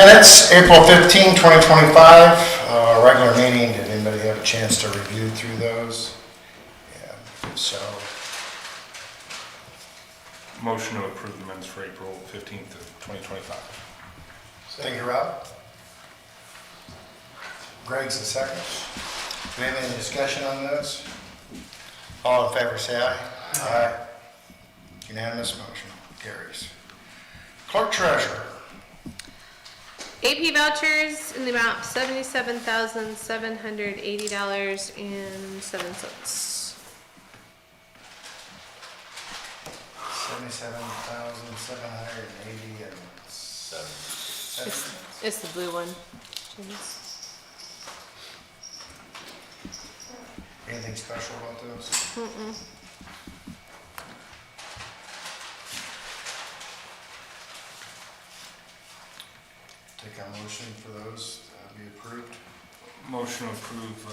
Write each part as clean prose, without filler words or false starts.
Minutes, April 15, 2025, regular meeting. Did anybody have a chance to review through those? Yeah, so. Motion to approve the minutes for April 15th of 2025. Thank you, Rob. Greg's the second. Do we have any discussion on this? All in favor say aye. Aye. Unanimous, motion carries. Clerk-Treasurer. AP vouchers in the amount of $77,780.07. $77,780.07. It's the blue one. Anything special about those? Take a motion for those to be approved. Motion to approve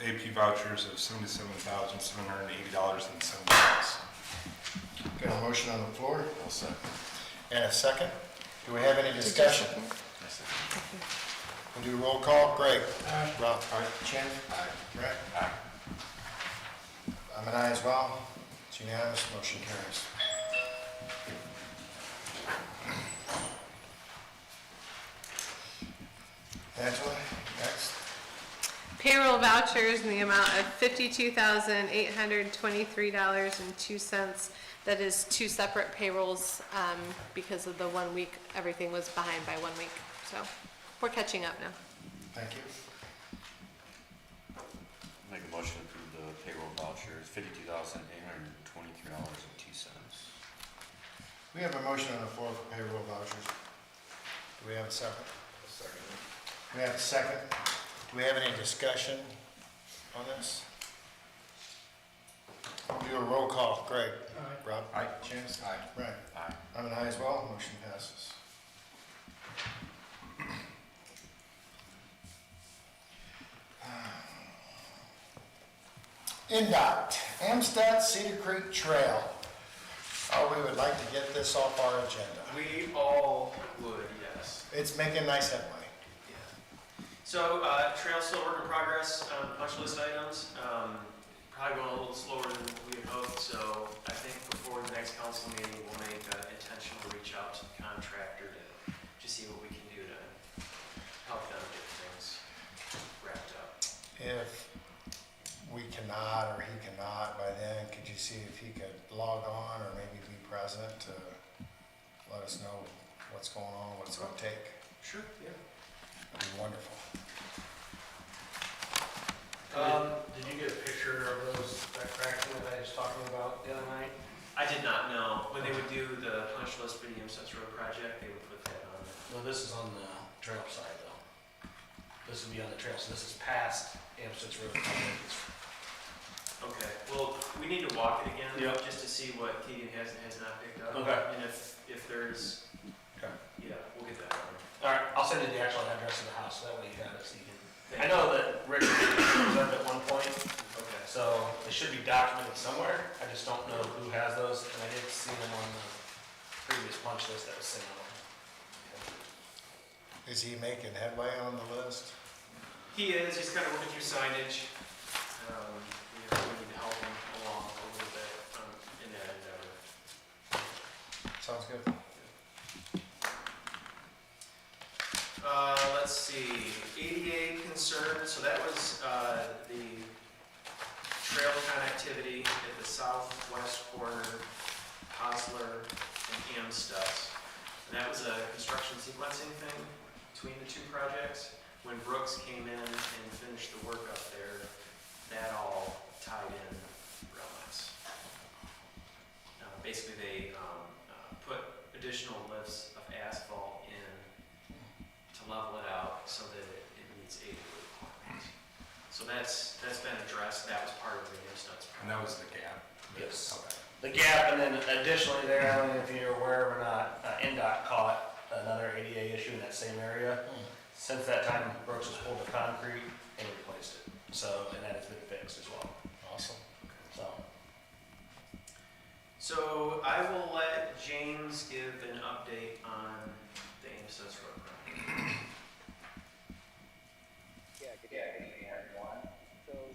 AP vouchers of $77,780.07. Got a motion on the floor? I'll second. And a second. Do we have any discussion? We'll do roll call. Greg. Aye. Rob. Aye. Chen. Aye. Brett. Aye. I'm an aye as well. It's unanimous. Motion carries. Angela, next. Payroll vouchers in the amount of $52,823.02. That is two separate payrolls because of the 1 week, everything was behind by 1 week. So we're catching up now. Thank you. Make a motion to approve the payroll vouchers, $52,823.02. We have a motion on the floor for payroll vouchers. Do we have a second? Second. We have a second. Do we have any discussion on this? We'll do a roll call. Greg. Aye. Rob. Aye. Chance. Aye. Right. Aye. I'm an aye as well. Motion passes. INDOT, Amstutz Cedar Creek Trail. Oh, we would like to get this off our agenda. We all would, yes. It's making nice headway. Yeah. So, trail's still work in progress on punch list items. Probably going a little slower than we had hoped, so I think before the next council meeting, we'll make an intentional reach out to the contractor to see what we can do to help them get things wrapped up. If we cannot or he cannot by then, could you see if he could log on or maybe be present to let us know what's going on, what it's going to take? Sure, yeah. That'd be wonderful. Did you get a picture of that fraction that I was talking about the other night? I did not know. When they would do the punch list for the Amstutz Road project, they would put that on. No, this is on the trail side though. This would be on the trail, so this is past Amstutz Road. Okay, well, we need to walk it again, Yep. just to see what Keegan has not picked up. Okay. And if there's, Okay. yeah, we'll get that on. Alright, I'll send you the actual address of the house, so that way you got it, so you can. I know that Rick reserved at one point, Okay. so it should be documented somewhere. I just don't know who has those, and I did see them on the previous punch list that was sent out. Is he making headway on the list? He is, he's kind of working through signage. We need to help him along a little bit in that endeavor. Sounds good. Let's see, ADA concern, so that was the trail connectivity at the southwest corner, Hosler and Amstutz. And that was a construction sequencing thing between the two projects. When Brooks came in and finished the work up there, that all tied in real nice. Basically, they put additional lifts of asphalt in to level it out so that it meets ADA requirements. So that's been addressed. That was part of the Amstutz project. And that was the gap. Yes. Okay. The gap, and then additionally there, I don't know if you're aware or not, INDOT caught another ADA issue in that same area. Since that time, Brooks has pulled the concrete and replaced it. So, and that has been fixed as well. Awesome. So I will let James give an update on the Amstutz Road project.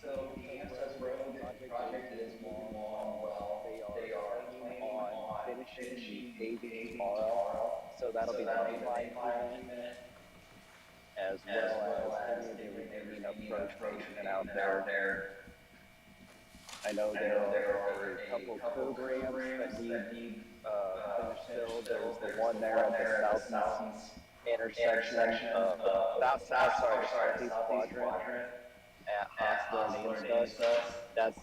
So the Amstutz Road project is moving along well. They are planning on finishing paving tomorrow. So that'll be the main line payment, as well as any of the remaining approach pavement out there. I know there are a couple curb ramps that need finish filled. There's the one there at the southeast intersection of southeast quadrant at Hostler and Amstutz. That's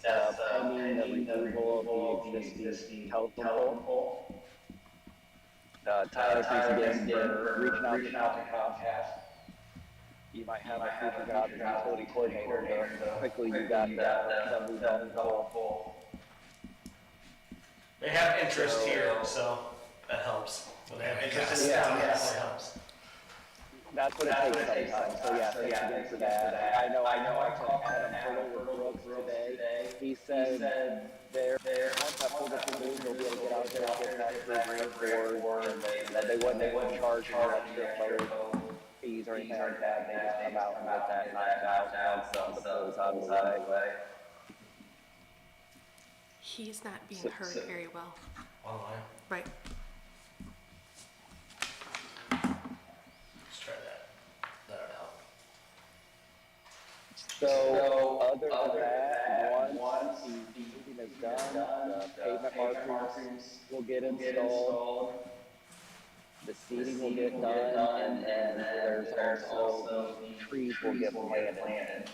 pending the removal of the existing telephone pole. Tyler, thanks again for reaching out to Comcast. You might have a future job as utility coordinator, so quickly you got that moved on the pole. They have interest here, so that helps. When they have interest in the town, that definitely helps. That's what it takes sometimes, so yeah, thanks again for that. I know I talked to Adam Furlow with Brooks today. He said they're, once that pulled up the move, they'll be able to get out there and get that green board, and that they wouldn't charge you extra player fees or anything like that. They just come out and get that knocked out, and some of the poles out of the way. He's not being heard very well. Online. Right. Let's try that. That'll help. So, other than that, once the paving is done, the pavement markers will get installed, the seeding will get done, and then there's also the trees will get planted.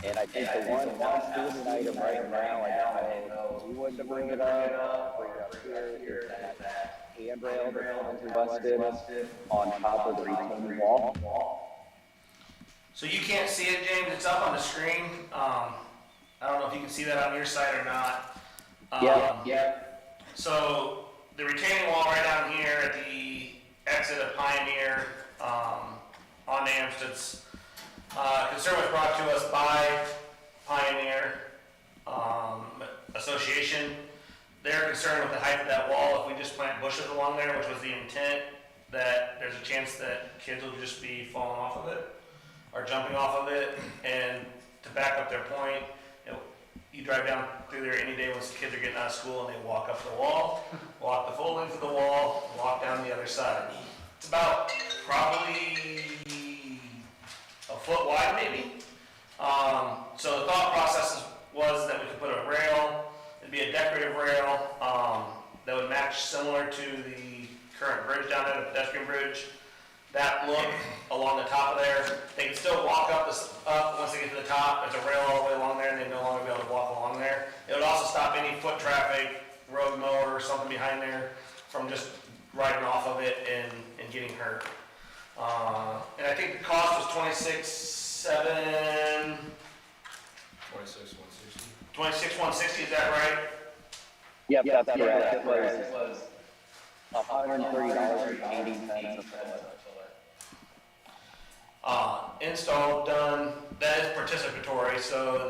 And I think the one student item right now, I don't know, we wanted to bring it up here, is that handrail that's busted on top of the retaining wall. So you can't see it, James, it's up on the screen. I don't know if you can see that on your side or not. Yeah. So the retaining wall right down here at the exit of Pioneer, on the Amstutz, concern was brought to us by Pioneer Association. They're concerned with the height of that wall. If we just plant bushes along there, which was the intent, that there's a chance that kids will just be falling off of it or jumping off of it. And to back up their point, you drive down through there any day when the kids are getting out of school and they walk up the wall, walk the full length of the wall, walk down the other side. It's about probably a foot wide maybe. So the thought process was that we could put a rail, it'd be a decorative rail that would match similar to the current bridge down there, the pedestrian bridge. That look along the top of there, they can still walk up once they get to the top. There's a rail all the way along there and they no longer be able to walk along there. It would also stop any foot traffic, road mower or something behind there from just riding off of it and getting hurt. And I think the cost was $26,160, is that right? Yep, that's correct. It was $130.80 a foot. Install done, that is participatory, so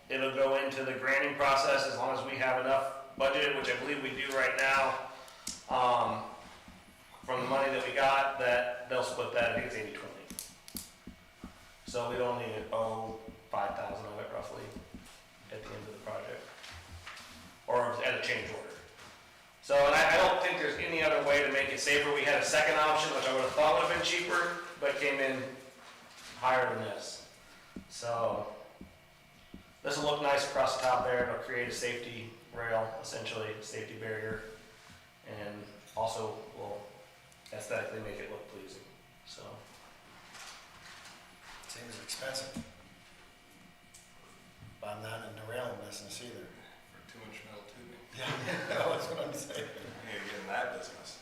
it'll go into the granting process as long as we have enough budget, which I believe we do right now, from the money that we got, that they'll split that, I think it's 80-20. So we'd only owe $5,000 of it roughly at the end of the project, or at a change order. So, and I don't think there's any other way to make it safer. We had a second option, which I would have thought would have been cheaper, but came in higher than this. So, this will look nice across the top there. It'll create a safety rail, essentially, a safety barrier, and also will aesthetically make it look pleasing. So, Seems expensive. But I'm not in the railing business either. For 2-inch metal tubing. Yeah, that's what I'm saying. You're getting that business.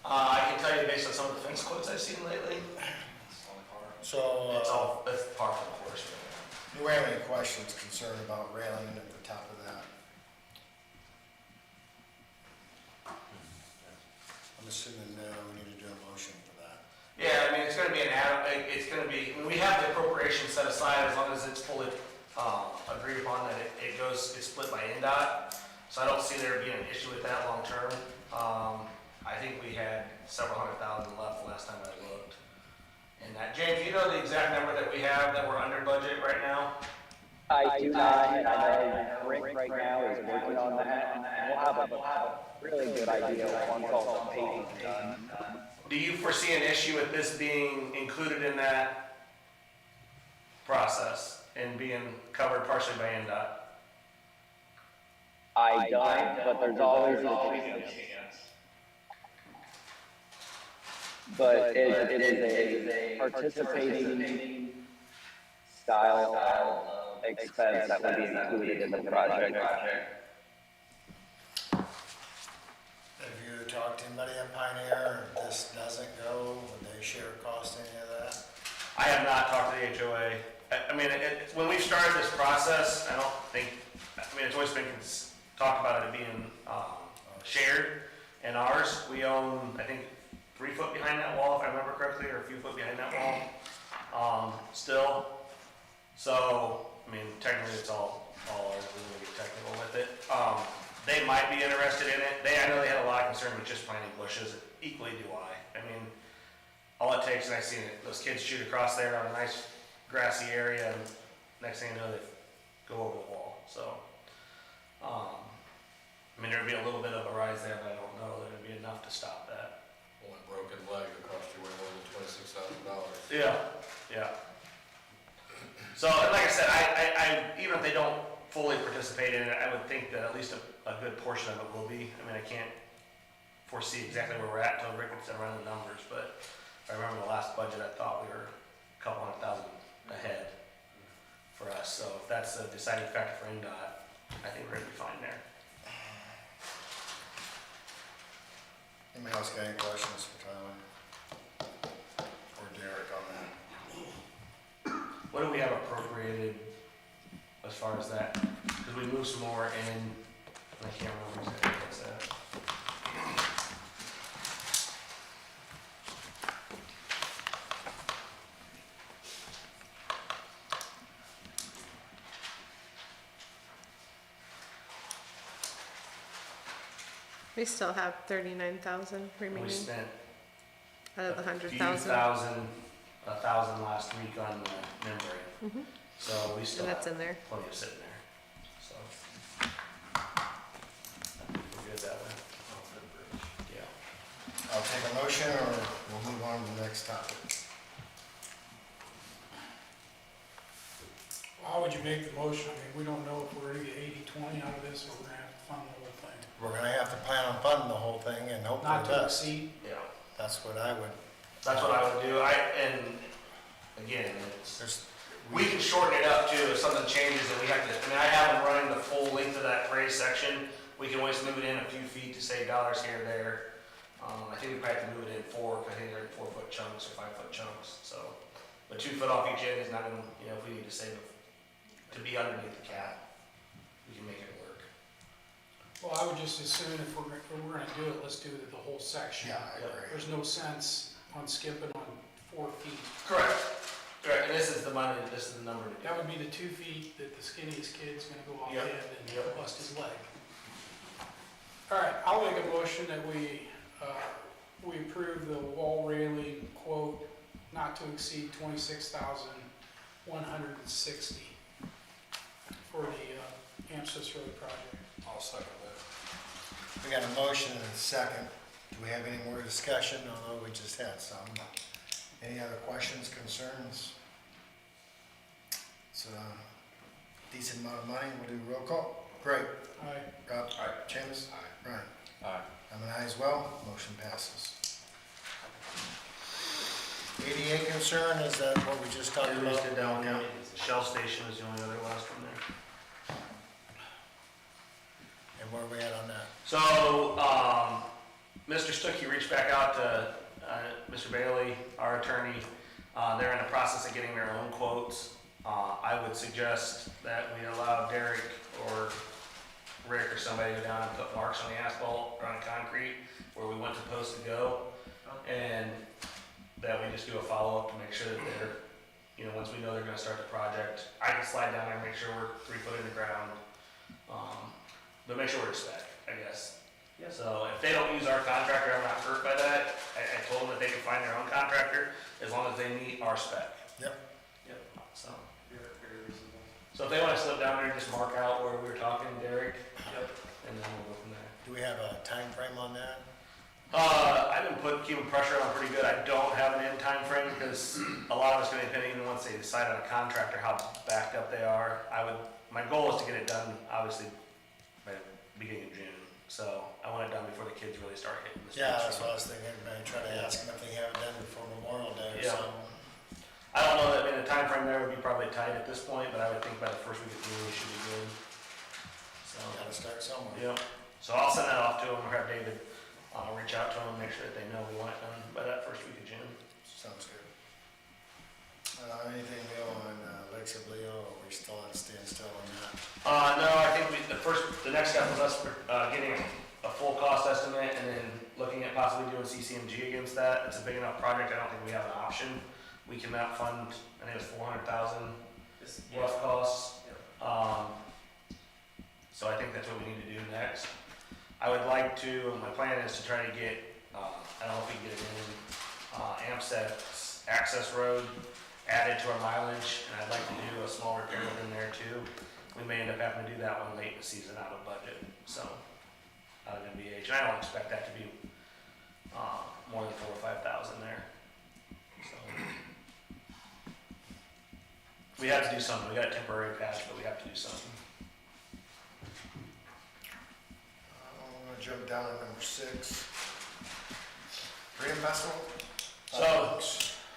I can tell you based on some of the fence quotes I've seen lately, So, it's par for the course. do we have any questions, concerned about railing at the top of that? I'm assuming we need to do a motion for that. Yeah, I mean, it's gonna be we have the appropriation set aside as long as it's fully, agreed upon that it's split by INDOT. So I don't see there being an issue with that long term. I think we had several $100,000 left the last time I looked. And that, James, do you know the exact number that we have that we're under budget right now? I do not, I know Rick right now is working on that, and we'll have a really good idea once all the paving is done. Do you foresee an issue with this being included in that process and being covered partially by INDOT? I don't, but there's always a chance. But it is a participating style of expense that would be included in the project. Have you talked to anybody in Pioneer, if this doesn't go, would they share cost any of that? I have not talked to the HOA. I mean, when we've started this process, I mean, it's always been talked about it being shared. And ours, we own, I think, 3 foot behind that wall, if I remember correctly, or a few foot behind that wall, still. So, I mean, technically it's all ours, we don't get technical with it. They might be interested in it. I know they had a lot of concern with just planting bushes, equally do I. I mean, all it takes, and I've seen it, those kids shoot across there on a nice grassy area, and next thing you know, they go over the wall, so. I mean, there'd be a little bit of a rise there, but I don't know that it'd be enough to stop that. One broken leg would cost you way more than $26,000. Yeah. So, and like I said, I even if they don't fully participate in it, I would think that at least a good portion of it will be. I mean, I can't foresee exactly where we're at until Rick gets around the numbers, but if I remember the last budget, I thought we were a couple $100,000 ahead for us. So if that's a deciding factor for INDOT, I think we're gonna be fine there. Anybody else got any questions for Tyler? Or Derek on that? What do we have appropriated as far as that? Because we moved some more in, and I can't remember exactly what's that. We still have 39,000 We remaining spent out of the a few 100,000. $1,000 last week on the membrane. So we still And that's have in there. plenty of sitting there. So we're good that way. Yeah. I'll take a motion, or we'll move on to the next topic. How would you make the motion? I mean, we don't know if we're gonna get 80-20 out of this, or we're gonna have to fund the whole thing. We're gonna have to plan on funding the whole thing and hope for Not the to best. exceed. Yeah. That's what I would, That's what I would do. And again, it's, there's, we can shorten it up too if something changes and we have to, I mean, I have them running the full length of that raised section. We can always move it in a few feet to save dollars here or there. I think we probably have to move it in 4, I think they're in 4-foot chunks or 5-foot chunks, so. But 2 foot off each end is not gonna, you know, if we need to save it, to be underneath the cap, we can make it work. Well, I would just assume if we're gonna do it, let's do it the whole section. yeah, I agree. There's no sense on skipping on 4 feet. Correct. Correct, and this is the money, this is the number to do. That would be the 2 feet that the skinniest kid's gonna go off Yep. head and Yep. bust his leg. All right, I'll make a motion that we approve the wall railing quote not to exceed $26,160 for the Amstutz Road project. I'll second that. We got a motion and a second. Do we have any more discussion, although we just had some? Any other questions, concerns? It's a decent amount of money. We'll do roll call. Great. All right, Rob? Aye. James? Aye. Brian? Aye. I'm an aye as well. Motion passes. ADA concern, is that what we just talked We about? just did that one, yeah. Shell station is the only other last one there. And where are we at on that? So, Mr. Stuckey reached back out to Mr. Bailey, our attorney. They're in the process of getting their own quotes. I would suggest that we allow Derek or Rick or somebody to go down and put marks on the asphalt or on concrete where we want the post to go. And that we just do a follow-up to make sure that they're, you know, once we know they're gonna start the project, I can slide down there and make sure we're 3 foot in the ground. But make sure we're spec, I guess. Yeah. So if they don't use our contractor, I'm not hurt by that. I told them that they can find their own contractor as long as they meet our spec. Yep. Yep, So, very reasonable. so if they wanna slip down there and just mark out where we were talking, Derek, Yep. and then we'll go from there. Do we have a time frame on that? I've been keeping pressure on pretty good. I don't have an end time frame because a lot of it's gonna depend even once they decide on a contractor, how backed up they are. My goal is to get it done, obviously, by the beginning of June. So I want it done before the kids really start hitting the streets. Yeah, that's what I was thinking, maybe try to ask them if they have it done before Memorial Day or Yeah. something. I don't know, that, I mean, the time frame there would be probably tight at this point, but I would think by the first week of June, we should be good. So, Gotta start somewhere. yeah. So I'll send that off to them, or have David, reach out to them, make sure that they know we want it done by that first week of June. Sounds good. Anything new on Lakes of Leo, or are we still on standstill on that? No, I think the next step was us, getting a full cost estimate and then looking at possibly doing CCMG against that. It's a big enough project, I don't think we have an option. We cannot fund, I think it's 400,000 rough costs. So I think that's what we need to do next. I would like to, my plan is to try to get, I don't know if we can get it in, Amstutz access road added to our mileage, and I'd like to do a small repair within there too. We may end up having to do that one late in the season out of budget, so, out of MBH. And I don't expect that to be, more than 4,000 or 5,000 there, so. We have to do something, we got a temporary patch, but we have to do something. I'm gonna jump down to number 6. Freedom Festival? So,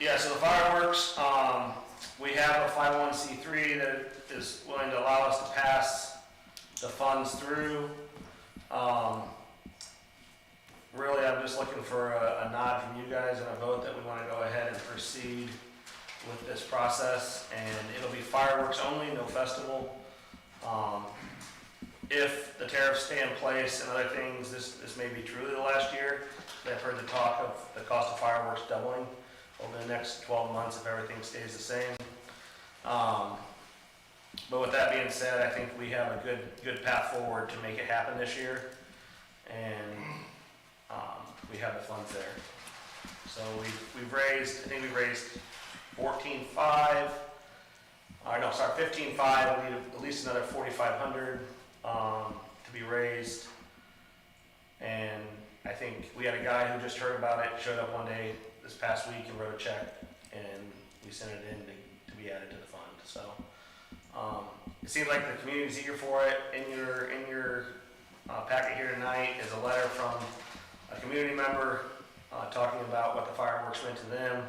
yeah, so the fireworks, we have a 501c3 that is willing to allow us to pass the funds through. Really, I'm just looking for a nod from you guys and a vote that we want to go ahead and proceed with this process, and it'll be fireworks only, no festival. If the tariffs stay in place and other things, this may be truly the last year. I've heard the talk of the cost of fireworks doubling over the next 12 months if everything stays the same. But with that being said, I think we have a good path forward to make it happen this year, and we have the funds there. So we've raised, I think we've raised 14.5, or no, sorry, 15.5. We need at least another 4,500 to be raised, and I think we had a guy who just heard about it, showed up one day this past week and wrote a check, and we sent it in to be added to the fund. So it seems like the community's eager for it. In your packet here tonight is a letter from a community member talking about what the fireworks meant to them.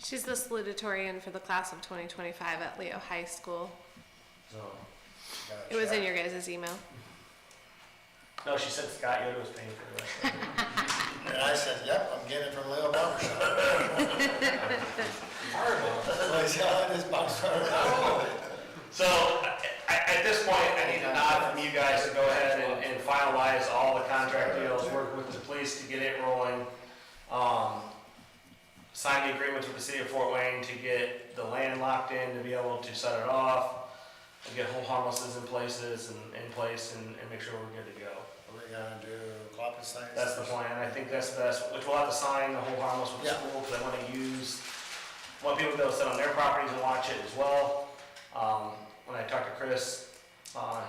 She's the salutatorian for the class of 2025 at Leo High School. So Got a It was in check? your guys' email. no, she said Scott Yoder was paying for the rest of it. And I said, yep, I'm getting it from Leo Barber Shop. Well, he's selling his box car. So at this point, I need a nod from you guys to go ahead and finalize all the contract deals, work with the police to get it rolling. Sign the agreements with the city of Fort Wayne to get the land locked in, to be able to set it off, and get whole harmlesses in place and make sure we're good to go. Are we gonna do clopping signs? That's the plan. I think that's the best, which we'll have to sign the whole harmless with the Yeah. school, because I want people to be able to sit on their properties and watch it as well. When I talked to Chris,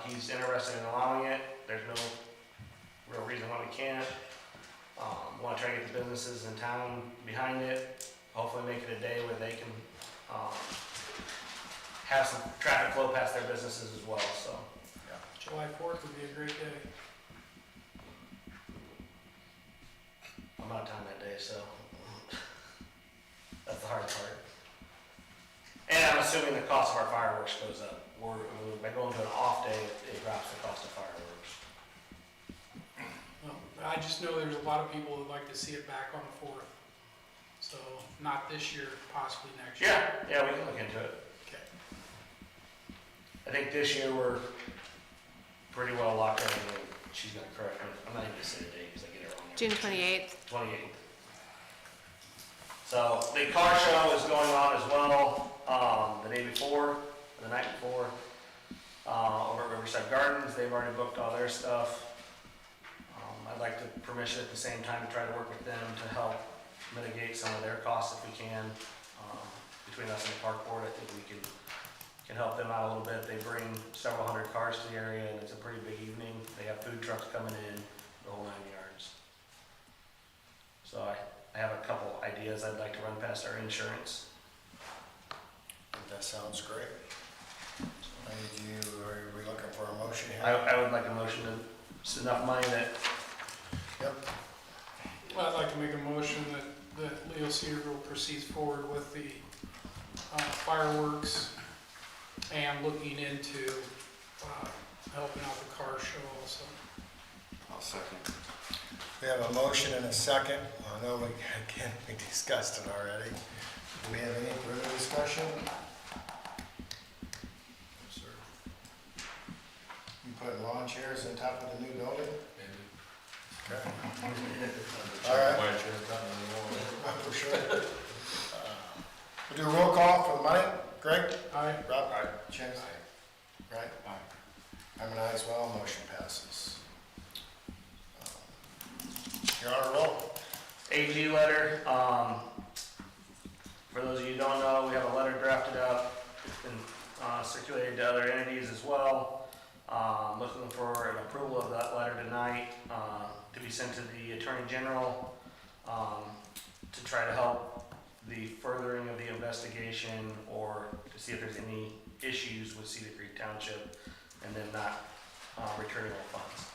he's interested in allowing it. There's no real reason why we can't. Want to try to get the businesses in town behind it. Hopefully make it a day where they can have some traffic flow past their businesses as well. So July 4th would be a great day. I'm out of time that day, so that's the hard part. And I'm assuming the cost of our fireworks goes up. By going to an off day, it drops the cost of fireworks. Well, I just know there's a lot of people who'd like to see it back on the 4th. So not this year, possibly next year. Yeah, we can look into it. Okay. I think this year we're pretty well locked in. She's gonna correct me. I'm not even gonna say the date because I get it wrong. June 28th. 28th. So the car show is going on as well, the day before, or the night before, over at Riverside Gardens. They've already booked all their stuff. I'd like the permission at the same time to try to work with them to help mitigate some of their costs if we can. Between us and the park board, I think we can help them out a little bit. They bring several hundred cars to the area and it's a pretty big evening. They have food trucks coming in, the whole 9 yards. So I have a couple ideas I'd like to run past our insurance. That sounds great. Are we looking for a motion here? I would like a motion to, it's enough money that, Yep. I'd like to make a motion that Leo-Cedarville proceeds forward with the fireworks and looking into helping out the car show also. I'll second. We have a motion and a second. I know we discussed it already. Do we have any further discussion? Sir. You putting lawn chairs on top of the new building? Maybe. Okay. All right. Why should have gotten any more? For sure. We'll do a roll call for the money. Greg? Aye. Rob? Aye. Jim? Aye. Right? Aye. I'm an aye as well, motion passes. You're on a roll. AG letter, for those of you who don't know, we have a letter drafted up. It's been circulated to other entities as well. Looking for an approval of that letter tonight to be sent to the Attorney General to try to help the furthering of the investigation or to see if there's any issues with Cedar Creek Township and then not returning all funds.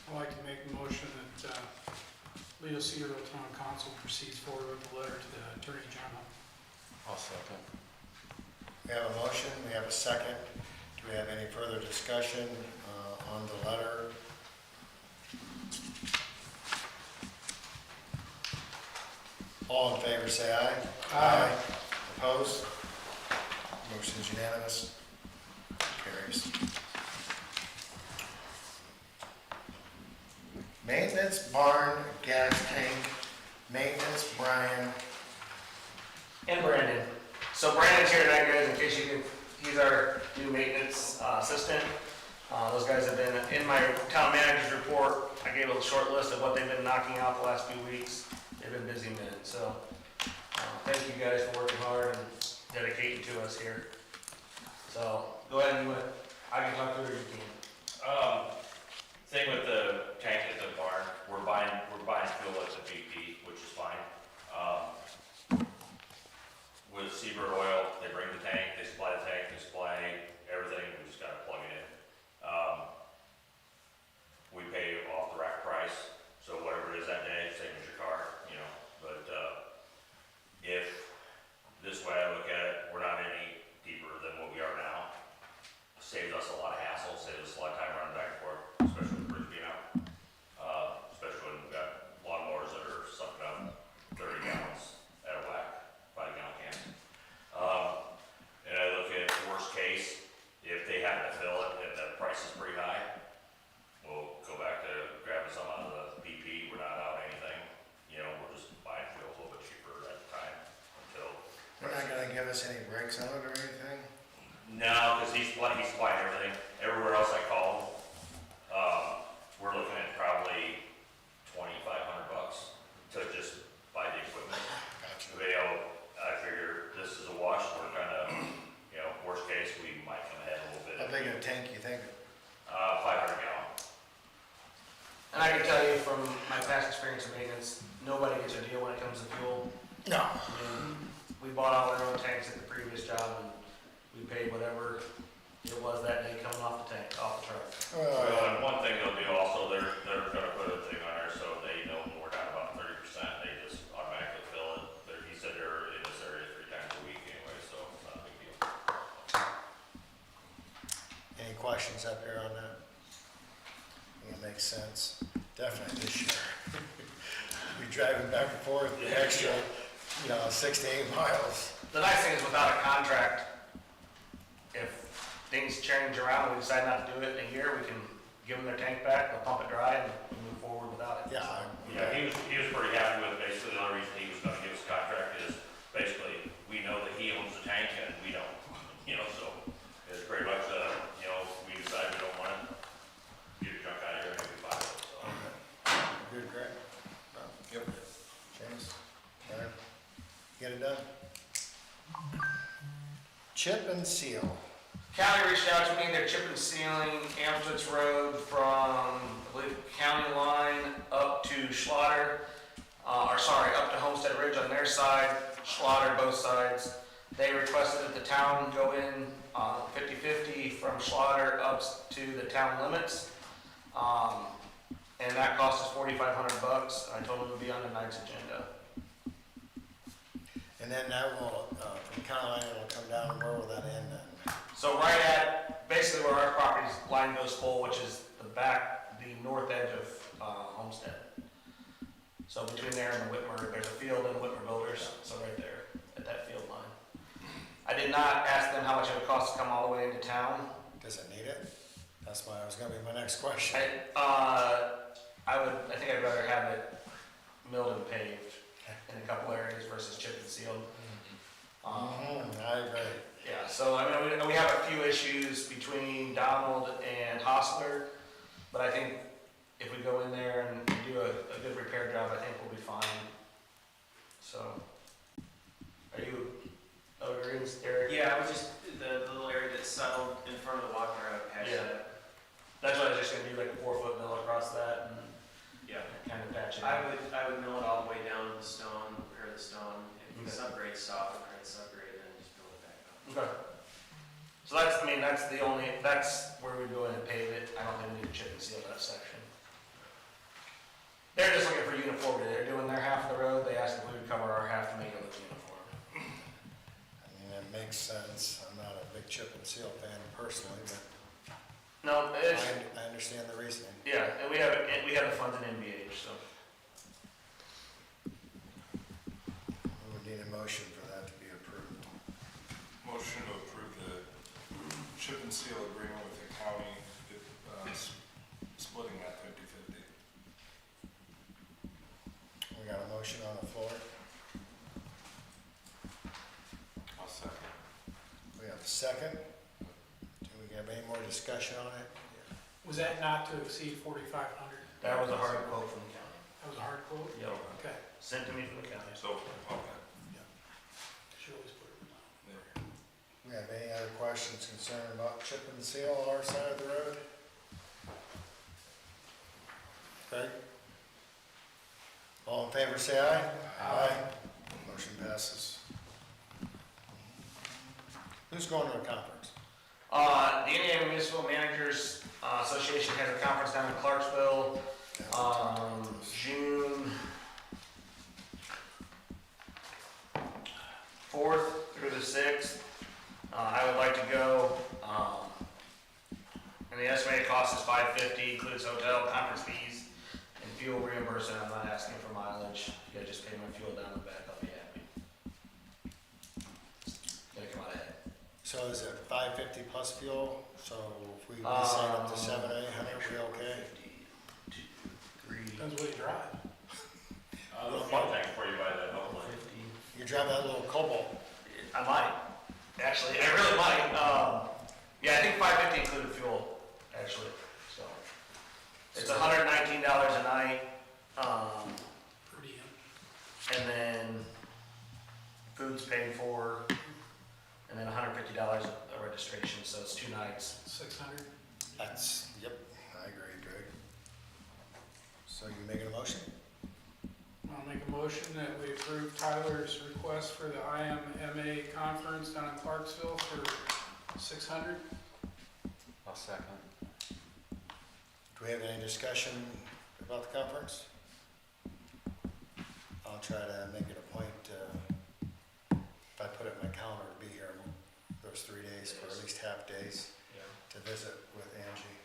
I'd like to make a motion that Leo-Cedarville Town Council proceeds forward with the letter to the Attorney General. I'll second. We have a motion, we have a second. Do we have any further discussion on the letter? All in favor, say aye. Aye. Opposed? Motion's unanimous. Carries. Maintenance barn gas tank, maintenance Brian. And Brandon. So Brandon's here tonight, guys, in case you can, he's our new maintenance assistant. Those guys have been in my town manager's report. I gave a short list of what they've been knocking out the last few weeks. They've been busy men, so thank you guys for working hard and dedicating to us here. So go ahead and I can talk to her, you can. Thing with the tank at the barn, we're buying fuel at the BP, which is fine. With Seabird Oil, they bring the tank, they supply everything, we just gotta plug it in. We pay off the rack price, so whatever it is that day, same as your car, you know, but, if, this way I look at it, we're not any deeper than what we are now. Saves us a lot of hassle, saves us a lot of time running back and forth, especially with the bridge being out. Especially when we've got lawnmowers that are sucking up 30 gallons at a whack, 5-gallon cans. And I look at worst case, if they happen to fill it and the price is pretty high, we'll go back to grabbing some out of the BP. We're not out anything, you know, we're just buying fuel a little bit cheaper at the time until. They're not gonna give us any breaks on it or anything? No, because he's supplying everything. Everywhere else I called, we're looking at probably $2,500 to just buy the equipment. Gotcha. I figure this is a wash. We're kind of, you know, worst case, we might come ahead a little bit. How big a tank you think? 500 gallon. And I can tell you from my past experience in maintenance, nobody gets a deal when it comes to fuel. No. I mean, we bought all our own tanks at the previous job and we paid whatever it was that day coming off the truck. Well, and one thing they'll do also, they're gonna put a thing on there so they know when we're down about 30%, they just automatically fill it. He said they're in this area 3 times a week anyway, so it's not a big deal. Any questions up here on that? It makes sense. Definitely this year. We driving back and forth the extra, 6 to 8 miles. The nice thing is without a contract, if things change around and we decide not to do it in a year, we can give them their tank back, they'll pump it dry and move forward without it. Yeah. Yeah, he was pretty happy with it. Basically, the only reason he was gonna give us a contract is basically, we know that he owns the tank and we don't, so it's pretty much, we decide we don't want it, get your junk out of here and we buy it, so. chip and seal. County reached out to me, they're chip and sealing Amstutz Road from, I believe, county line up to Slaughter, up to Homestead Ridge on their side, Slaughter both sides. They requested that the town go in 50/50 from Slaughter up to the town limits. And that cost us $4,500. I told them it would be on tonight's agenda. And then that will, from county line, it'll come down, where will that end then? So right at, basically where our property line goes full, which is the north edge of Homestead. So between there and the Whitmer, there's a field in the Whitmer Builders, so right there, at that field line. I did not ask them how much it would cost to come all the way into town. Does it need it? That's was gonna be my next question. I think I'd rather have it milled and paved in a couple areas versus chip and sealed. I agree. Yeah, so I mean, we have a few issues between Donald and Hostler, but I think if we go in there and do a good repair job, I think we'll be fine. So, are you agreeing, Eric? Yeah, I was just, the little area that's settled in front of the walker, I would patch Yeah. that. That's why I was just gonna do like a 4-foot mill across that and Yeah. kind of patch it. I would mill it all the way down to the stone, repair the stone. If the subgrade soft, repair the subgrade, then just build it back up. Okay. So that's where we go in and pave it. I don't think we need to chip and seal that section. They're just looking for uniformity. They're doing their half of the road. They asked if we would cover our half to make it look uniform. I mean, it makes sense. I'm not a big chip and seal fan personally, but No, it's, I understand the reasoning. yeah, and we have the funds in NVH, so. We would need a motion for that to be approved. Motion to approve the chip and seal agreement with the county, splitting that 50/50. We got a motion on the floor. I'll second. We have a second. Do we have any more discussion on it? Was that not to exceed 4,500? That was a hard quote from the county. That was a hard quote? Yep. Okay. Sent to me from the county. So, okay. Should always put it There. We have any other questions concerning about chip and seal on our side of the road? Okay. All in favor, say aye. Aye. Motion passes. Who's going to a conference? The Indiana Municipal Managers Association has a conference down in Clarksville, June 4th through the 6th. I would like to go, and the estimated cost is $550, includes hotel, conference fees, and fuel reimbursement. I'm not asking for mileage. You guys just pay my fuel down the back, I'll be happy. Gonna come out ahead. So is it 550 plus fuel? So if we sign up to 700, 800, we okay? Depends what you drive. Little fun thing for you by the hopefully. You drive that little Cobalt. I might. Actually, I really might. Yeah, I think 550 included fuel, actually. So it's $119 a night, Per diem. and then food's paid for, and then $150 a registration. So it's 2 nights. 600. That's, yep, I agree, Greg. So you making a motion? I'll make a motion that we approve Tyler's request for the IMMA Conference down in Clarksville for 600. I'll second. Do we have any discussion about the conference? I'll try to make it a point, if I put it in my calendar, to be here those 3 days, or at least half days, to visit with Angie.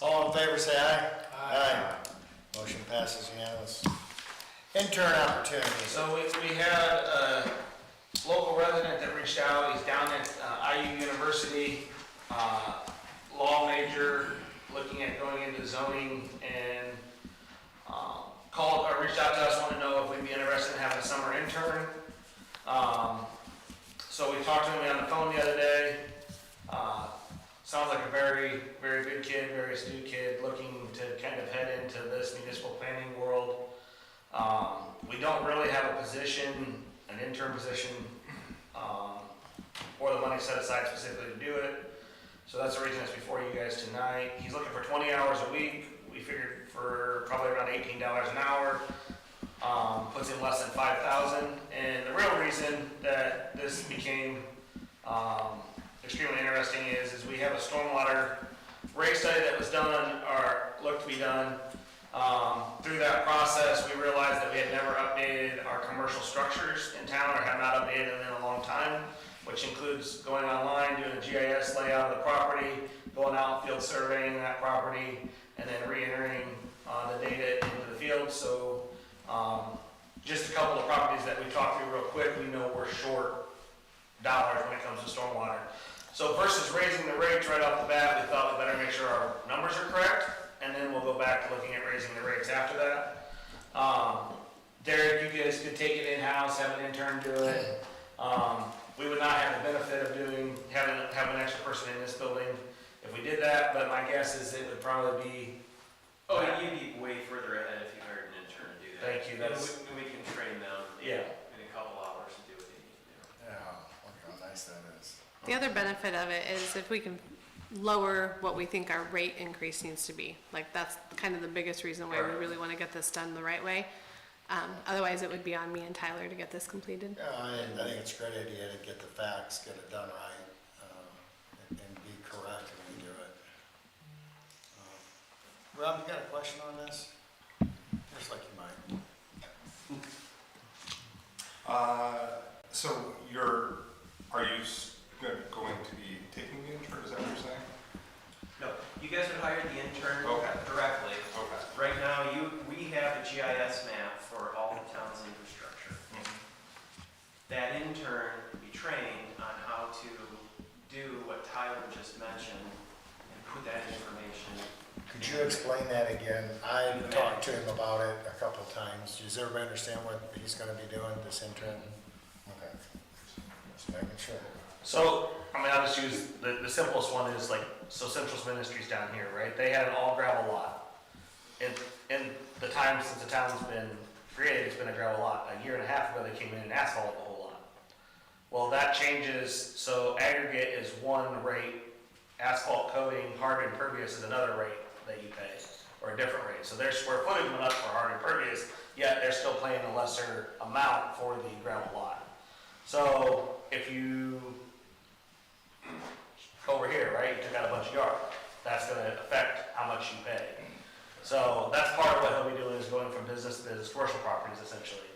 All in favor, say aye. Aye. Motion passes unanimous. Intern opportunity. So we had a local resident that reached out. He's down at IU University, law major, looking at going into zoning, and reached out to us, wanted to know if we'd be interested in having a summer intern. So we talked to him on the phone the other day. Sounds like a very, very good kid, very astute kid, looking to kind of head into this municipal planning world. We don't really have a position, an intern position, or the money set aside specifically to do it. So that's the reason it's before you guys tonight. He's looking for 20 hours a week. We figured for probably around $18 an hour. Puts in less than 5,000. And the real reason that this became extremely interesting is we have a stormwater rate study that was done or looked to be done. Through that process, we realized that we had never updated our commercial structures in town, or have not updated them in a long time, which includes going online, doing a GIS layout of the property, going out field surveying that property, and then re-entering the data into the field. So just a couple of properties that we talked through real quick, we know we're short dollars when it comes to stormwater. So versus raising the rates right off the bat, we thought we better make sure our numbers are correct, and then we'll go back to looking at raising the rates after that. Derek, you guys could take it in-house, have an intern do it. We would not have the benefit of having an extra person in this building if we did that, but my guess is it would probably be. Oh, you'd be way further ahead if you hired an intern to do that. Thank you, that's. And we can train them. Yeah. In a couple hours to do what they need to do. Yeah, look how nice that is. The other benefit of it is if we can lower what we think our rate increase needs to be. Like, that's kind of the biggest reason why we really want to get this done the right way. Otherwise, it would be on me and Tyler to get this completed. Yeah, I think it's a great idea to get the facts, get it done right, and be correct when we do it. Rob, you got a question on this? Just like you might. So are you going to be taking the intern, is that what you're saying? No, you guys would hire the intern Okay. directly. Okay. Right now, we have a GIS map for all the town's infrastructure. That intern would be trained on how to do what Tyler just mentioned and put that information. Could you explain that again? I talked to him about it a couple of times. Does everybody understand what he's gonna be doing, this intern? Okay. Just making sure. So, I mean, I'll just use, the simplest one is like, so Central Ministries down here, right? They had an all gravel lot. In the time since the town's been created, it's been a gravel lot. A year and a half ago, they came in and asphalted the whole lot. Well, that changes, so aggregate is one rate, asphalt coating, hard impervious is another rate that you pay, or a different rate. So their square footage went up for hard impervious, yet they're still paying a lesser amount for the gravel lot. So if you, over here, right, you took out a bunch of yard, that's gonna affect how much you pay. So that's part of what he'll be doing, is going from business to business, commercial properties essentially.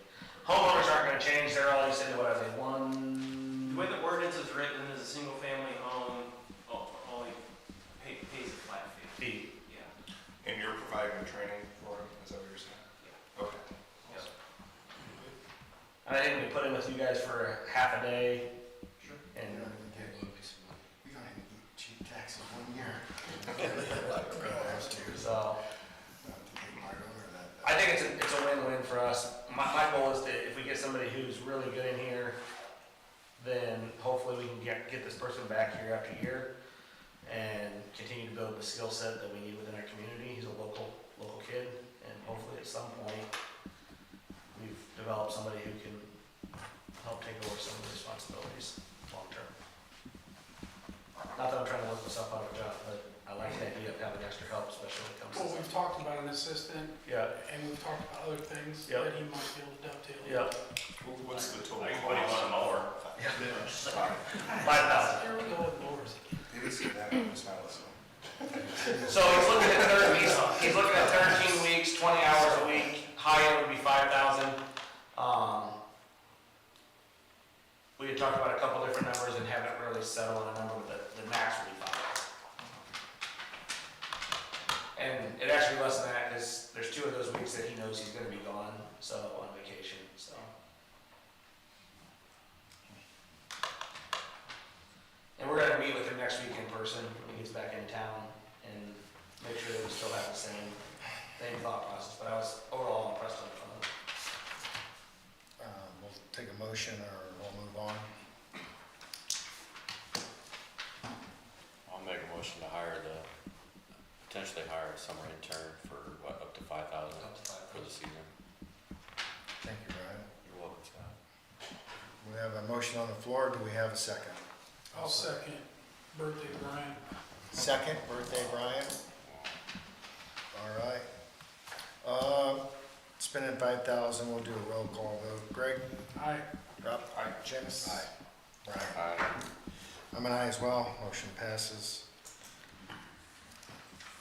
Homeowners aren't gonna change, they're all used to what are they, The way the ordinance is written is a single family home only pays a flat fee. Yeah. And you're providing the training for him, is that what you're saying? Yeah. Okay. Yes. And I think we put in with you guys for half a day. Sure. And We don't even get cheap taxes 1 year. so, I think it's a win-win for us. My goal is if we get somebody who's really good in here, then hopefully we can get this person back year after year and continue to build the skill set that we need within our community. He's a local kid, and hopefully at some point we've developed somebody who can help take over some of the responsibilities long term. Not that I'm trying to work myself out of a job, but I like the idea of having extra help, especially when it comes to Well, we've talked about an assistant, yeah. and we've talked about other things Yep. that he might be able to dovetail. Yeah. What's the total Like, what do you want a mower? Sorry. 5,000. Here we go with mowers again. He didn't say that, it was not listening. So he's looking at he's looking at 13 weeks, 20 hours a week. High end would be 5,000. We had talked about a couple different numbers and haven't really settled on a number, but the max would be 5,000. And it actually less than that because there's 2 of those weeks that he knows he's going to be gone, so on vacation. So. And we're going to meet with him next week in person when he gets back in town and make sure that we still have the same thought process. But I was overall impressed with him. We'll take a motion or we'll move on. I'll make a motion to potentially hire a summer intern for what, up to 5,000 for the season. Thank you, Ryan. You're welcome, Scott. We have a motion on the floor. Do we have a second? I'll second birthday Brian. Second, birthday Brian. All right. Spending 5,000, we'll do a roll call vote. Greg? Aye. Rob? Aye. Janice? Aye. Brian? Aye. I'm an aye as well. Motion passes.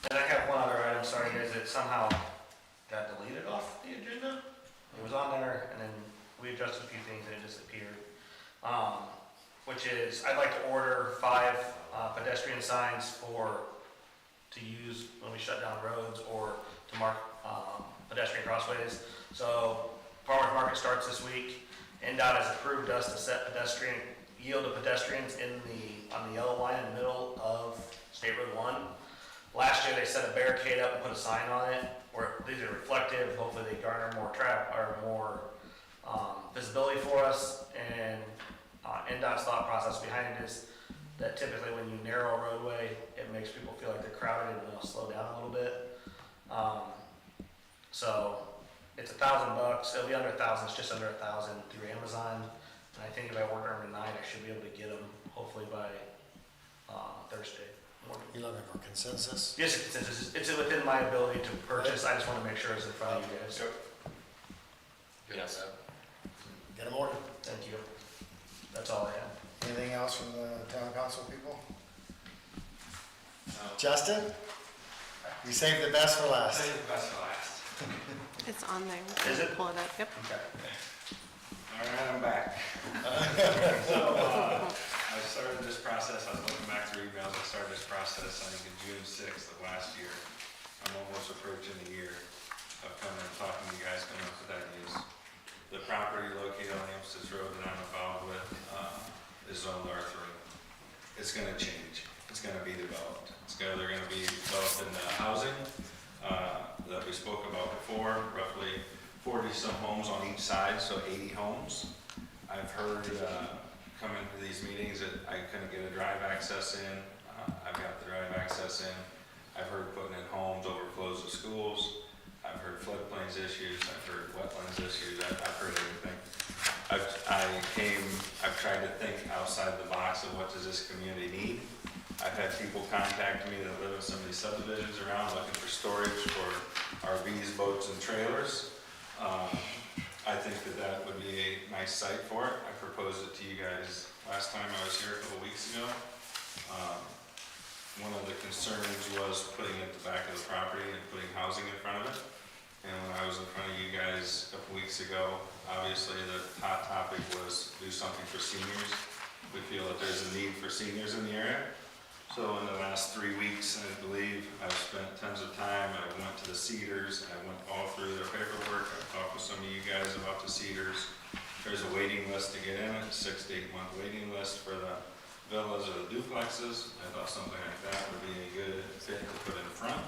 And I have one other item, sorry guys, it somehow got deleted off the agenda. It was on there, and then we adjusted a few things and it disappeared. Which is, I'd like to order 5 pedestrian signs to use when we shut down roads or to mark pedestrian crossways. So, farmers market starts this week. INDOT has approved us to set yield of pedestrians on the yellow line in the middle of State Road 1. Last year, they set a barricade up and put a sign on it where these are reflective. Hopefully, they garner more visibility for us. And INDOT's thought process behind it is that typically when you narrow a roadway, it makes people feel like they're crowded and they'll slow down a little bit. So it's $1,000. It'll be under 1,000. It's just under 1,000 through Amazon. And I think if I order them tonight, I should be able to get them hopefully by Thursday morning. You looking for consensus? Yes, it's within my ability to purchase. I just want to make sure it's in front of you guys. Yes. Get them ordered. Thank you. That's all I have. Anything else from the town council people? Justin? You saved the best for last. Save the best for last. It's on there. Is it? Pull it up, yep. Okay. All right, I'm back. So, I started this process, I was looking back through emails, I started this process, I think in June 6th of last year. I'm almost approaching a year of coming and talking to you guys, coming up with ideas. The property located on Amstutz Road that I'm involved with is zoned R3. It's gonna change, it's gonna be developed. They're gonna be developed in the housing that we spoke about before, roughly 40-some homes on each side, so 80 homes. I've heard coming to these meetings that I couldn't get a drive access in. I've got the drive access in. I've heard putting in homes, overflows of schools. I've heard floodplains issues. I've heard wetlands issues. I've heard everything. I've tried to think outside the box of what does this community need. I've had people contact me that live in some of these subdivisions around looking for storage for RVs, boats, and trailers. I think that would be a nice site for it. I proposed it to you guys last time I was here a couple weeks ago. One of the concerns was putting it at the back of the property and putting housing in front of it. And when I was in front of you guys a couple weeks ago, obviously the hot topic was do something for seniors. We feel that there's a need for seniors in the area. So in the last 3 weeks, I believe, I've spent tons of time. I went to the Cedars. I went all through their paperwork. I talked with some of you guys about the Cedars. There's a waiting list to get in, a 6 to 8 month waiting list for the villas or the duplexes. I thought something like that would be a good fit to put in front.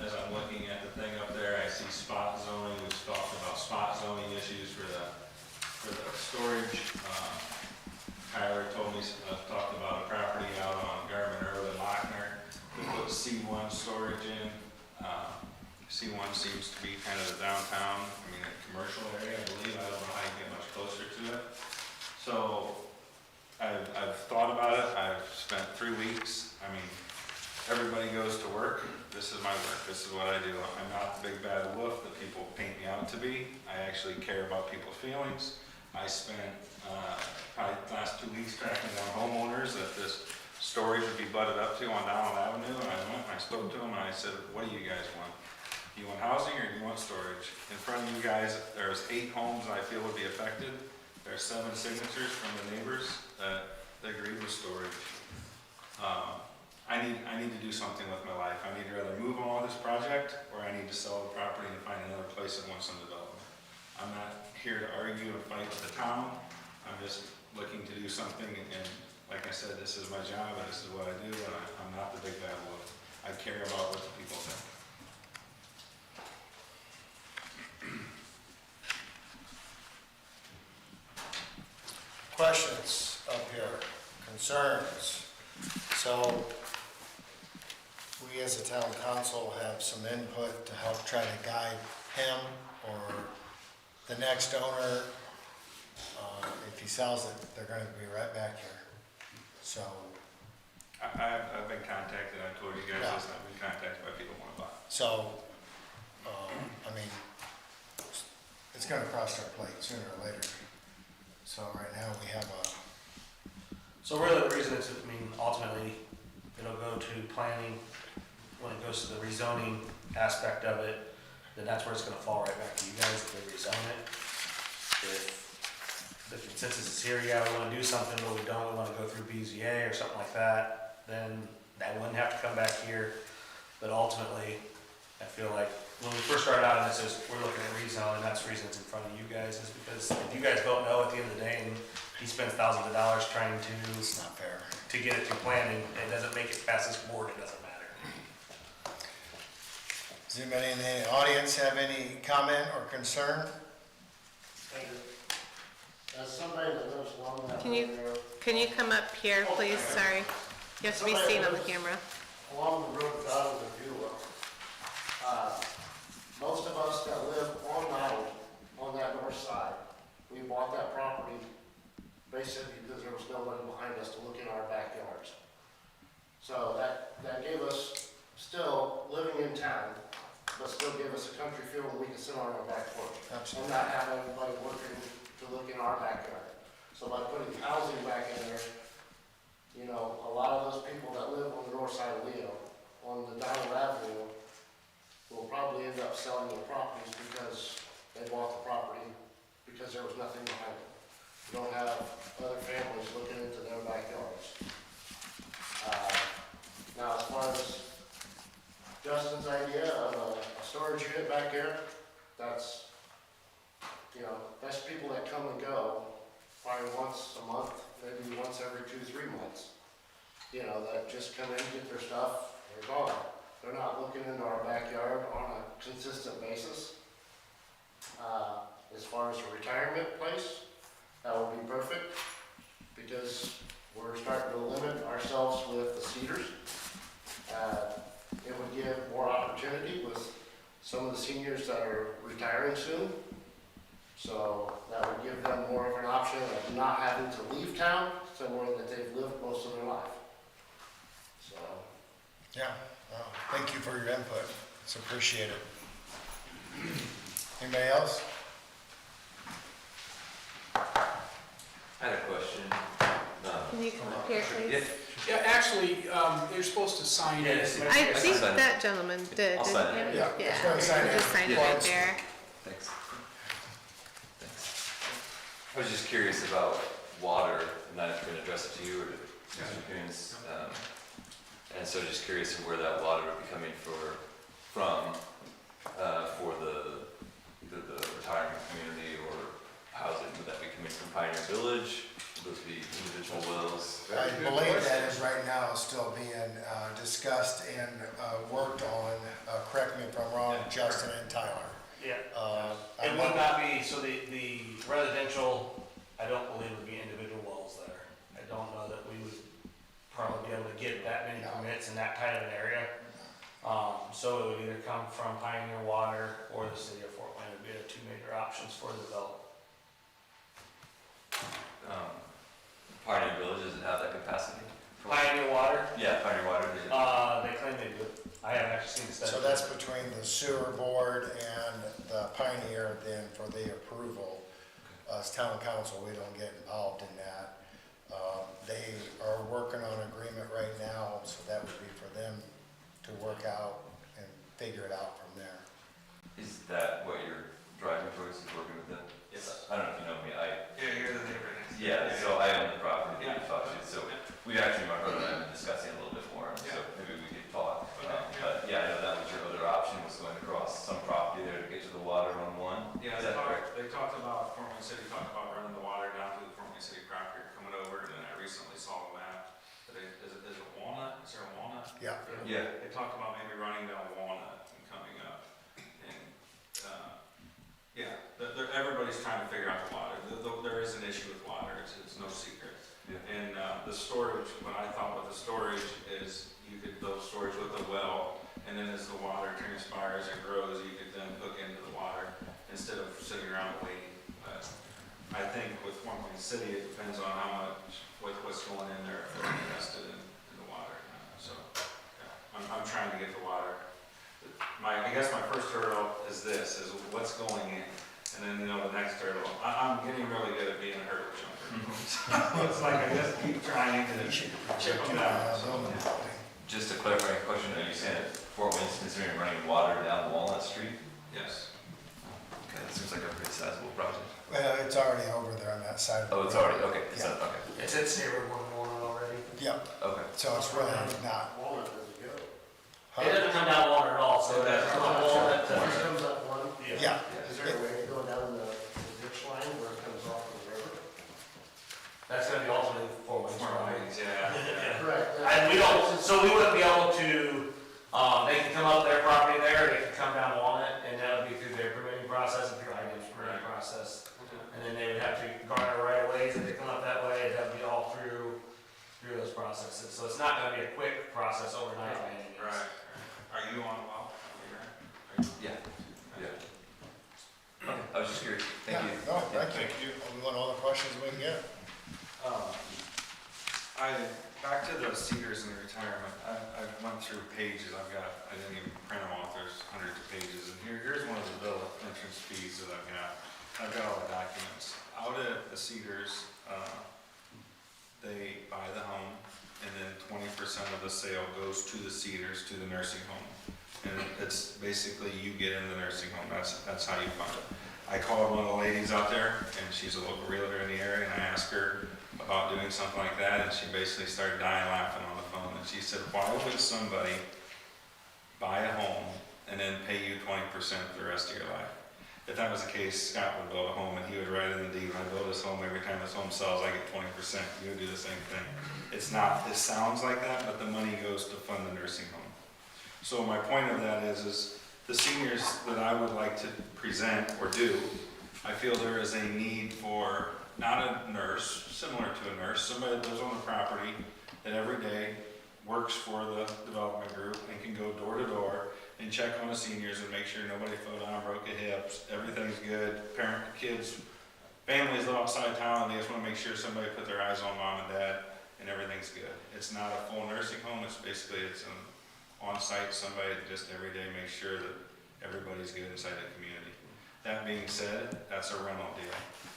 As I'm looking at the thing up there, I see spot zoning. We've talked about spot zoning issues for the storage. Tyler told me, talked about a property out on Garmin Road in Lochner to put C1 storage in. C1 seems to be kind of the downtown, a commercial area, I believe. I don't know how you get much closer to it. So I've thought about it. I've spent 3 weeks. Everybody goes to work. This is my work. This is what I do. I'm not the big bad wolf that people paint me out to be. I actually care about people's feelings. I spent probably the last 2 weeks tracking down homeowners that this storage would be butted up to on Donald Avenue, and I went and I spoke to them and I said, what do you guys want? Do you want housing or do you want storage? In front of you guys, there's 8 homes that I feel would be affected. There's 7 signatures from the neighbors that agree with storage. I need to do something with my life. I need to either move on with this project or I need to sell the property and find another place that wants some development. I'm not here to argue and fight with the town. I'm just looking to do something, and like I said, this is my job and this is what I do, and I'm not the big bad wolf. I care about what the people think. Questions up here, concerns? So we as a town council have some input to help try to guide him or the next owner, if he sells it, they're gonna be right back here. So, I've been contacted, I told you guys Yeah. this, I've been contacted by people who want to buy. so, I mean, it's gonna cross our plate sooner or later. So right now, we have a, So really the reason it's, I mean, ultimately, it'll go to planning, when it goes to the rezoning aspect of it, then that's where it's gonna fall right back to you guys if they rezone it. If the consensus is here, yeah, we wanna do something, but we don't, we wanna go through BZA or something like that, then that wouldn't have to come back here. But ultimately, I feel like when we first started out, and this is, we're looking at rezone, and that's the reason it's in front of you guys, is because if you guys don't know at the end of the day, and he spends thousands of dollars trying it's not fair. to get it through planning, it doesn't make it past this board, it doesn't matter. Does anybody in the audience have any comment or concern? As somebody that lives along that Can you- road, Can you come up here, please? Sorry. You have to be seen on the camera. along the road out of the view, most of us that live on Island, on that north side, we bought that property basically because there was nobody behind us to look in our backyards. So that gave us, still living in town, but still gave us a country feel where we could sit on our back porch. And not have everybody working to look in our backyard. So by putting housing back in there, you know, a lot of those people that live on the north side of Leo, on the Donald Avenue, will probably end up selling their properties because they bought the property because there was nothing behind it. You don't have other families looking into their backyards. Now, as far as Justin's idea of a storage unit back here, that's, you know, that's people that come and go probably once a month, maybe once every 2-3 months. You know, that just come in, get their stuff, they're gone. They're not looking into our backyard on a consistent basis. As far as a retirement place, that would be perfect because we're starting to limit ourselves with the Cedars. It would give more opportunity with some of the seniors that are retiring soon. So that would give them more of an option of not having to leave town somewhere that they've lived most of their life. So. Yeah, well, thank you for your input. It's appreciated. Anybody else? I had a question. Can you come up here, please? Yeah, actually, you're supposed to sign it. I think that gentleman did, I'll didn't sign it. he? Yeah, let's go and sign it. Just sign it right there. Thanks. I was just curious about water, and not if you're gonna address it to you or to Mr. Kuhn's. And so just curious of where that water would be coming from, for either the retirement community or housing. Would that be coming from Pioneer Village? Would those be individual wells? I believe that is right now still being discussed and worked on, correct me if I'm wrong, Justin and Tyler. Yeah. It would not be, so the residential, I don't believe would be individual wells there. I don't know that we would probably be able to get that many permits in that kind of an area. So it would either come from Pioneer Water or the city of Fort Wayne would be the two major options for the development. Pioneer Village, does it have that capacity? Pioneer Water, Yeah, Pioneer Water. they claim they do. I haven't actually seen the study. So that's between the sewer board and the Pioneer then for the approval. As town council, we don't get involved in that. They are working on an agreement right now, so that would be for them to work out and figure it out from there. Is that what you're driving towards, is working with them? Yes. I don't know if you know me, Yeah, you're the neighbor next. yeah, so I own the property that you talked to, so we actually, my brother and I have been discussing it a little bit more, so maybe we could talk. But yeah, I know that was your other option, was going across some property there to get to the water on one. Yeah, Is that correct? they talked about, Fort Wayne City talked about running the water down to the Fort Wayne City property, coming over, and then I recently saw a map. Is it Walnut? Is there a Walnut? Yeah. Yeah. They talked about maybe running down Walnut and coming up. And, everybody's trying to figure out the water. There is an issue with water, it's no secret. Yeah. And the storage, what I thought with the storage is you could build storage with a well, and then as the water transpires and grows, you could then hook into the water. instead of sitting around waiting. But I think with one point city, it depends on how much, what's going in there, if they're invested in the water. So, yeah, I'm trying to get the water. I guess my first hurdle is this, is what's going in. And then, the next hurdle, I'm getting really good at being a hurdle jumper. So it's like I just keep trying to chip them down. So, Just a clarifying question, are you saying that Fort Wayne's considering running water down Walnut Street? yes. Okay, that seems like a pretty sizable project. Well, it's already over there on that side of the Oh, it's road. already, okay, Yeah. okay, It's at Cedar one already. Yep, okay. so it's really not. Walnut doesn't go. Huh? It doesn't come down water at all, so that's from Walnut to. It comes up one. Yeah, Is there a way to go down the ditch line where it comes off the river? That's gonna be ultimately Fort Wayne's right? Yeah. Correct. And we don't, so we wouldn't be able to, they can come up their property there, they can come down Walnut, and that would be through their permitting process and through IDOT's permitting process. And then they would have to garner right of ways, if they come up that way, it'd have to be all through those processes. So it's not gonna be a quick process overnight by any means. Right. Are you on a well? Yeah, yeah. Okay, I was just curious, thank you. No, thank you. We want all the questions we can get. Back to the Cedars and the retirement, I went through pages, I didn't even print them off, there's hundreds of pages, and here's one of the bill of entrance fees that I've got all the documents. Out at the Cedars, they buy the home, and then 20% of the sale goes to the Cedars, to the nursing home. And it's basically you get in the nursing home, that's how you fund it. I called one of the ladies out there, and she's a local realtor in the area, and I asked her about doing something like that, and she basically started dying laughing on the phone, and she said, why would somebody buy a home and then pay you 20% for the rest of your life? If that was the case, Scott would build a home, and he would write in the deed, when I build this home, every time this home sells, I get 20%, you would do the same thing. It's not, it sounds like that, but the money goes to fund the nursing home. So my point of that is the seniors that I would like to present or do, I feel there is a need for not a nurse, similar to a nurse, somebody that lives on the property that every day works for the development group and can go door to door and check on the seniors and make sure nobody fell down, broke a hip, everything's good, kids, families live outside town and they just want to make sure somebody put their eyes on mom and dad and everything's good. It's not a full nursing home, it's an on-site, somebody that just every day makes sure that everybody's good inside the community. That being said, that's a rental deal.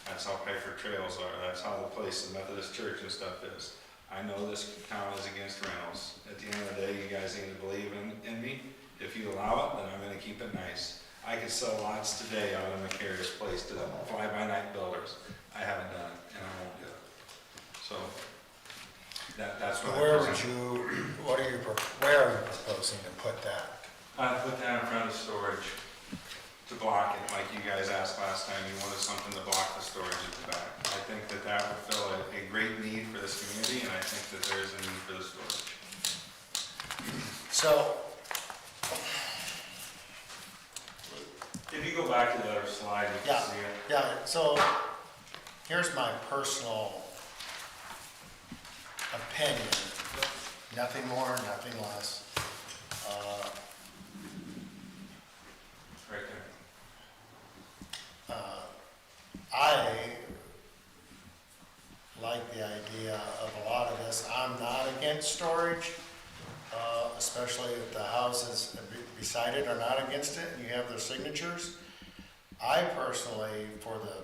That's how Piper Trails are, that's how the place, the Methodist Church and stuff is. I know this town is against rentals. At the end of the day, you guys need to believe in me. If you allow it, then I'm gonna keep it nice. I could sell lots today out of Macarius Place to fly-by-night builders. I haven't done it, and I won't do it. So, that's what Where are you proposing to put that? I put that in front of the storage to block it, like you guys asked last time, you wanted something to block the storage at the back. I think that would fill a great need for this community, and I think that there is a need for the storage. So, If you go back to the other slide, you can see it. yeah, so here's my personal opinion, nothing more, nothing less. Right there. I like the idea of a lot of this. I'm not against storage, especially if the houses beside it are not against it and you have their signatures. I personally, for the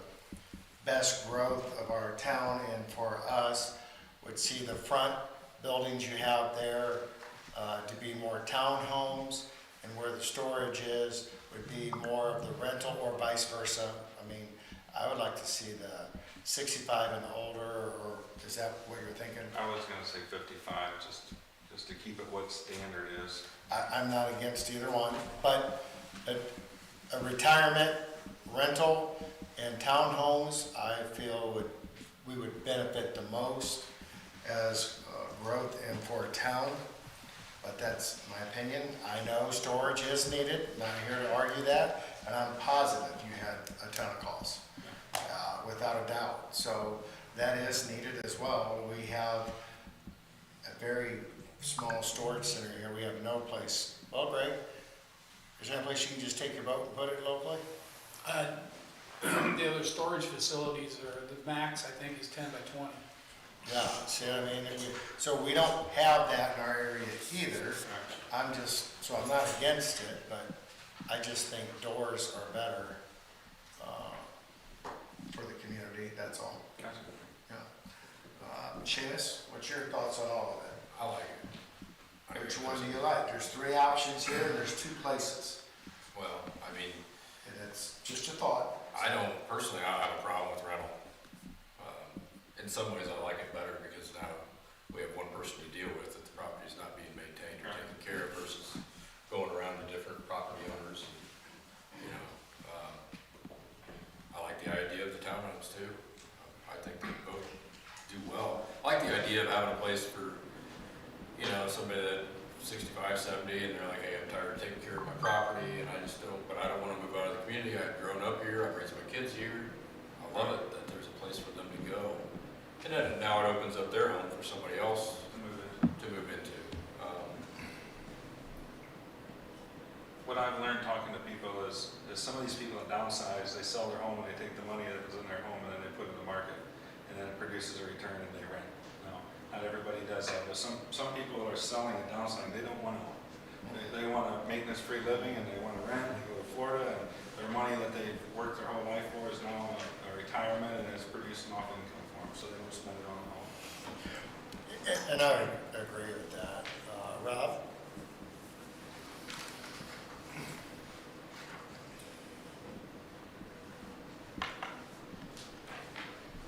best growth of our town and for us, would see the front buildings you have there to be more townhomes, and where the storage is would be more of the rental or vice versa. I mean, I would like to see the 65 and older, or is that what you're thinking? I was gonna say 55, just to keep it what standard is. I'm not against either one, but a retirement, rental, and townhomes, I feel we would benefit the most as growth and for a town, but that's my opinion. I know storage is needed, not here to argue that, and I'm positive you had a ton of calls, without a doubt. So that is needed as well. We have a very small storage center here. We have no place. Well, Greg, is there a place you can just take your boat and put it locally? The other storage facilities are, the max, I think, is 10 by 20. Yeah, see what I mean? So we don't have that in our area either. So I'm not against it, but I just think doors are better, for the community, that's all. Gotcha. Yeah. Chase, what's your thoughts on all of it? I like it. Which one do you like? There's 3 options here, and there's 2 places. Well, I mean, And it's just a thought. I don't, personally, I don't have a problem with rental. In some ways, I like it better because now we have one person to deal with, that the property's not being maintained or taken care of versus going around to different property owners. You know, I like the idea of the townhomes too. I think they both do well. I like the idea of having a place for, you know, somebody that 65, 70, and they're like, hey, I'm tired of taking care of my property, and I just don't, but I don't want to move out of the community. I've grown up here, I've raised my kids here. I love it that there's a place for them to go. And then now it opens up their home for somebody else to move into. What I've learned talking to people is some of these people that downsize, they sell their home and they take the money that was in their home and then they put it in the market, and then it produces a return and they rent. No, not everybody does that, but some people are selling and downsizing, they don't want to. They want a maintenance-free living and they want to rent, and they go to Florida, and their money that they've worked their whole life for is now a retirement, and it's producing off income for them, so they don't spend it on the home. And I would agree with that. Rob?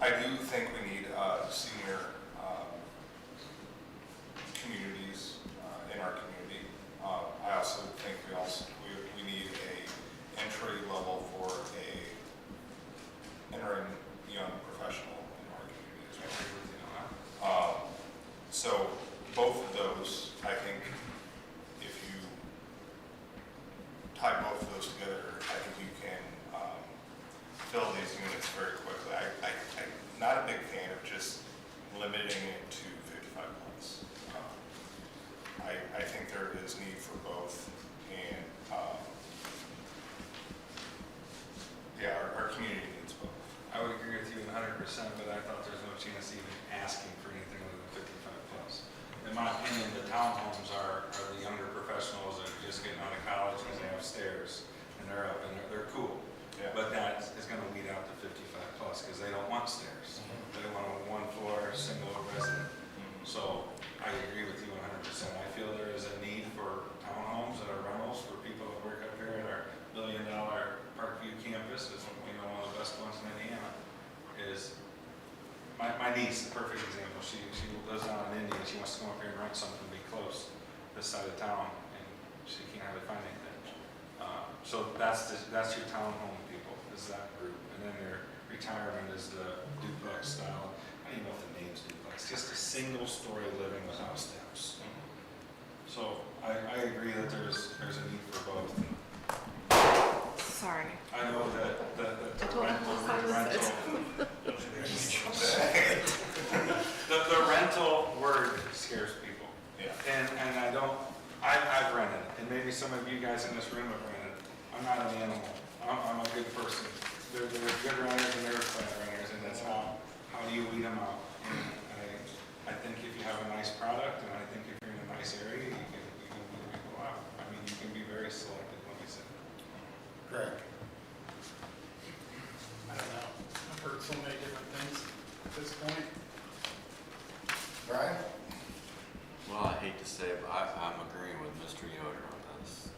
I do think we need senior communities in our community. I also think we need a entry level for a entering young professional in our community as well. So both of those, I think, if you tie both of those together, I think you can fill these units very quickly. I'm not a big fan of just limiting it to 55 plus. I think there is need for both, and yeah, our community needs both. I would agree with you 100%, but I thought there's no chance even asking for anything other than 55 plus. In my opinion, the townhomes are the younger professionals that are just getting out of college because they have stairs and they're up and they're cool. Yeah. But that is going to weed out the 55 plus because they don't want stairs. They want a 1-floor single resident. So I agree with you 100%. I feel there is a need for townhomes that are rentals for people that work up here at our $1 billion Parkview campus. It's one of the best ones in Indiana. Is my niece, the perfect example. She lives down in India. She wants to come up here and rent something to be close this side of town, and she can't hardly find anything. So that's your townhome people, is that group, and then their retirement is the duplex style. I don't even know if the name's duplex, just a single story living without steps. So I agree that there's a need for both. Sorry. I know that the told him rental, what time is the rental word scares people. Yeah. And I've rented, and maybe some of you guys in this room have rented. I'm not an animal. I'm a good person. There are good renters and there are bad renters, and that's how do you weed them out? And I think if you have a nice product, and I think if you're in a nice area, you can weed people out. I mean, you can be very selective, like I said. Greg? I don't know. I've heard so many different things at this point. Brian? Well, I hate to say it, but I'm agreeing with Mr. Yoder on this.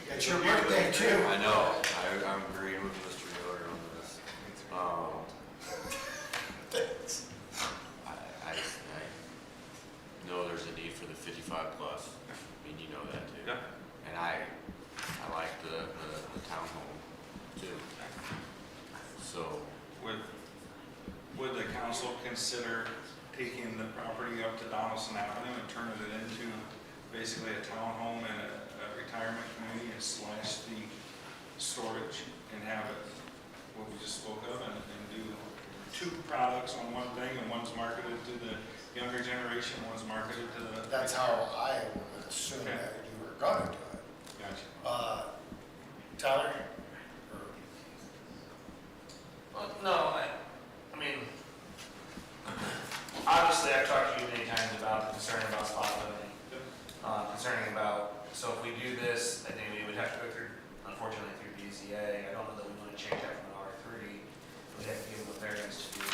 It's your birthday too. I know, I'm agreeing with Mr. Yoder on this. I know there's a need for the 55 plus. I mean, you know that too. Yeah. And I like the townhome too. So, Would the council consider taking the property up to Donaldson Avenue and turning it into basically a townhome and a retirement community and slash the storage and have it, what we just spoke of, and do 2 products on one thing, and one's marketed to the younger generation, one's marketed to the... That's how I would assume that you were gonna do it. Gotcha. Tyler? Well, no, I mean, obviously I've talked to you many times about the concern about spot zoning. Concerning about, so if we do this, I think we would have to go through, unfortunately, through BZA. I don't know that we want to change that from an R3. We'd have to give them a variance to do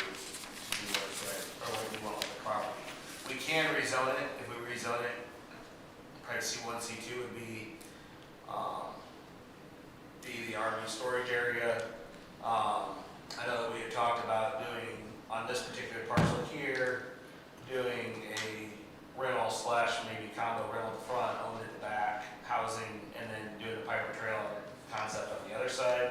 what's right, or what we want with the property. We can rezone it. If we rezone it, probably C1, C2 would be the RV storage area. I know that we had talked about doing, on this particular parcel here, doing a rental / maybe condo rental at the front, owned at the back, housing, and then doing the Piper Trail concept on the other side.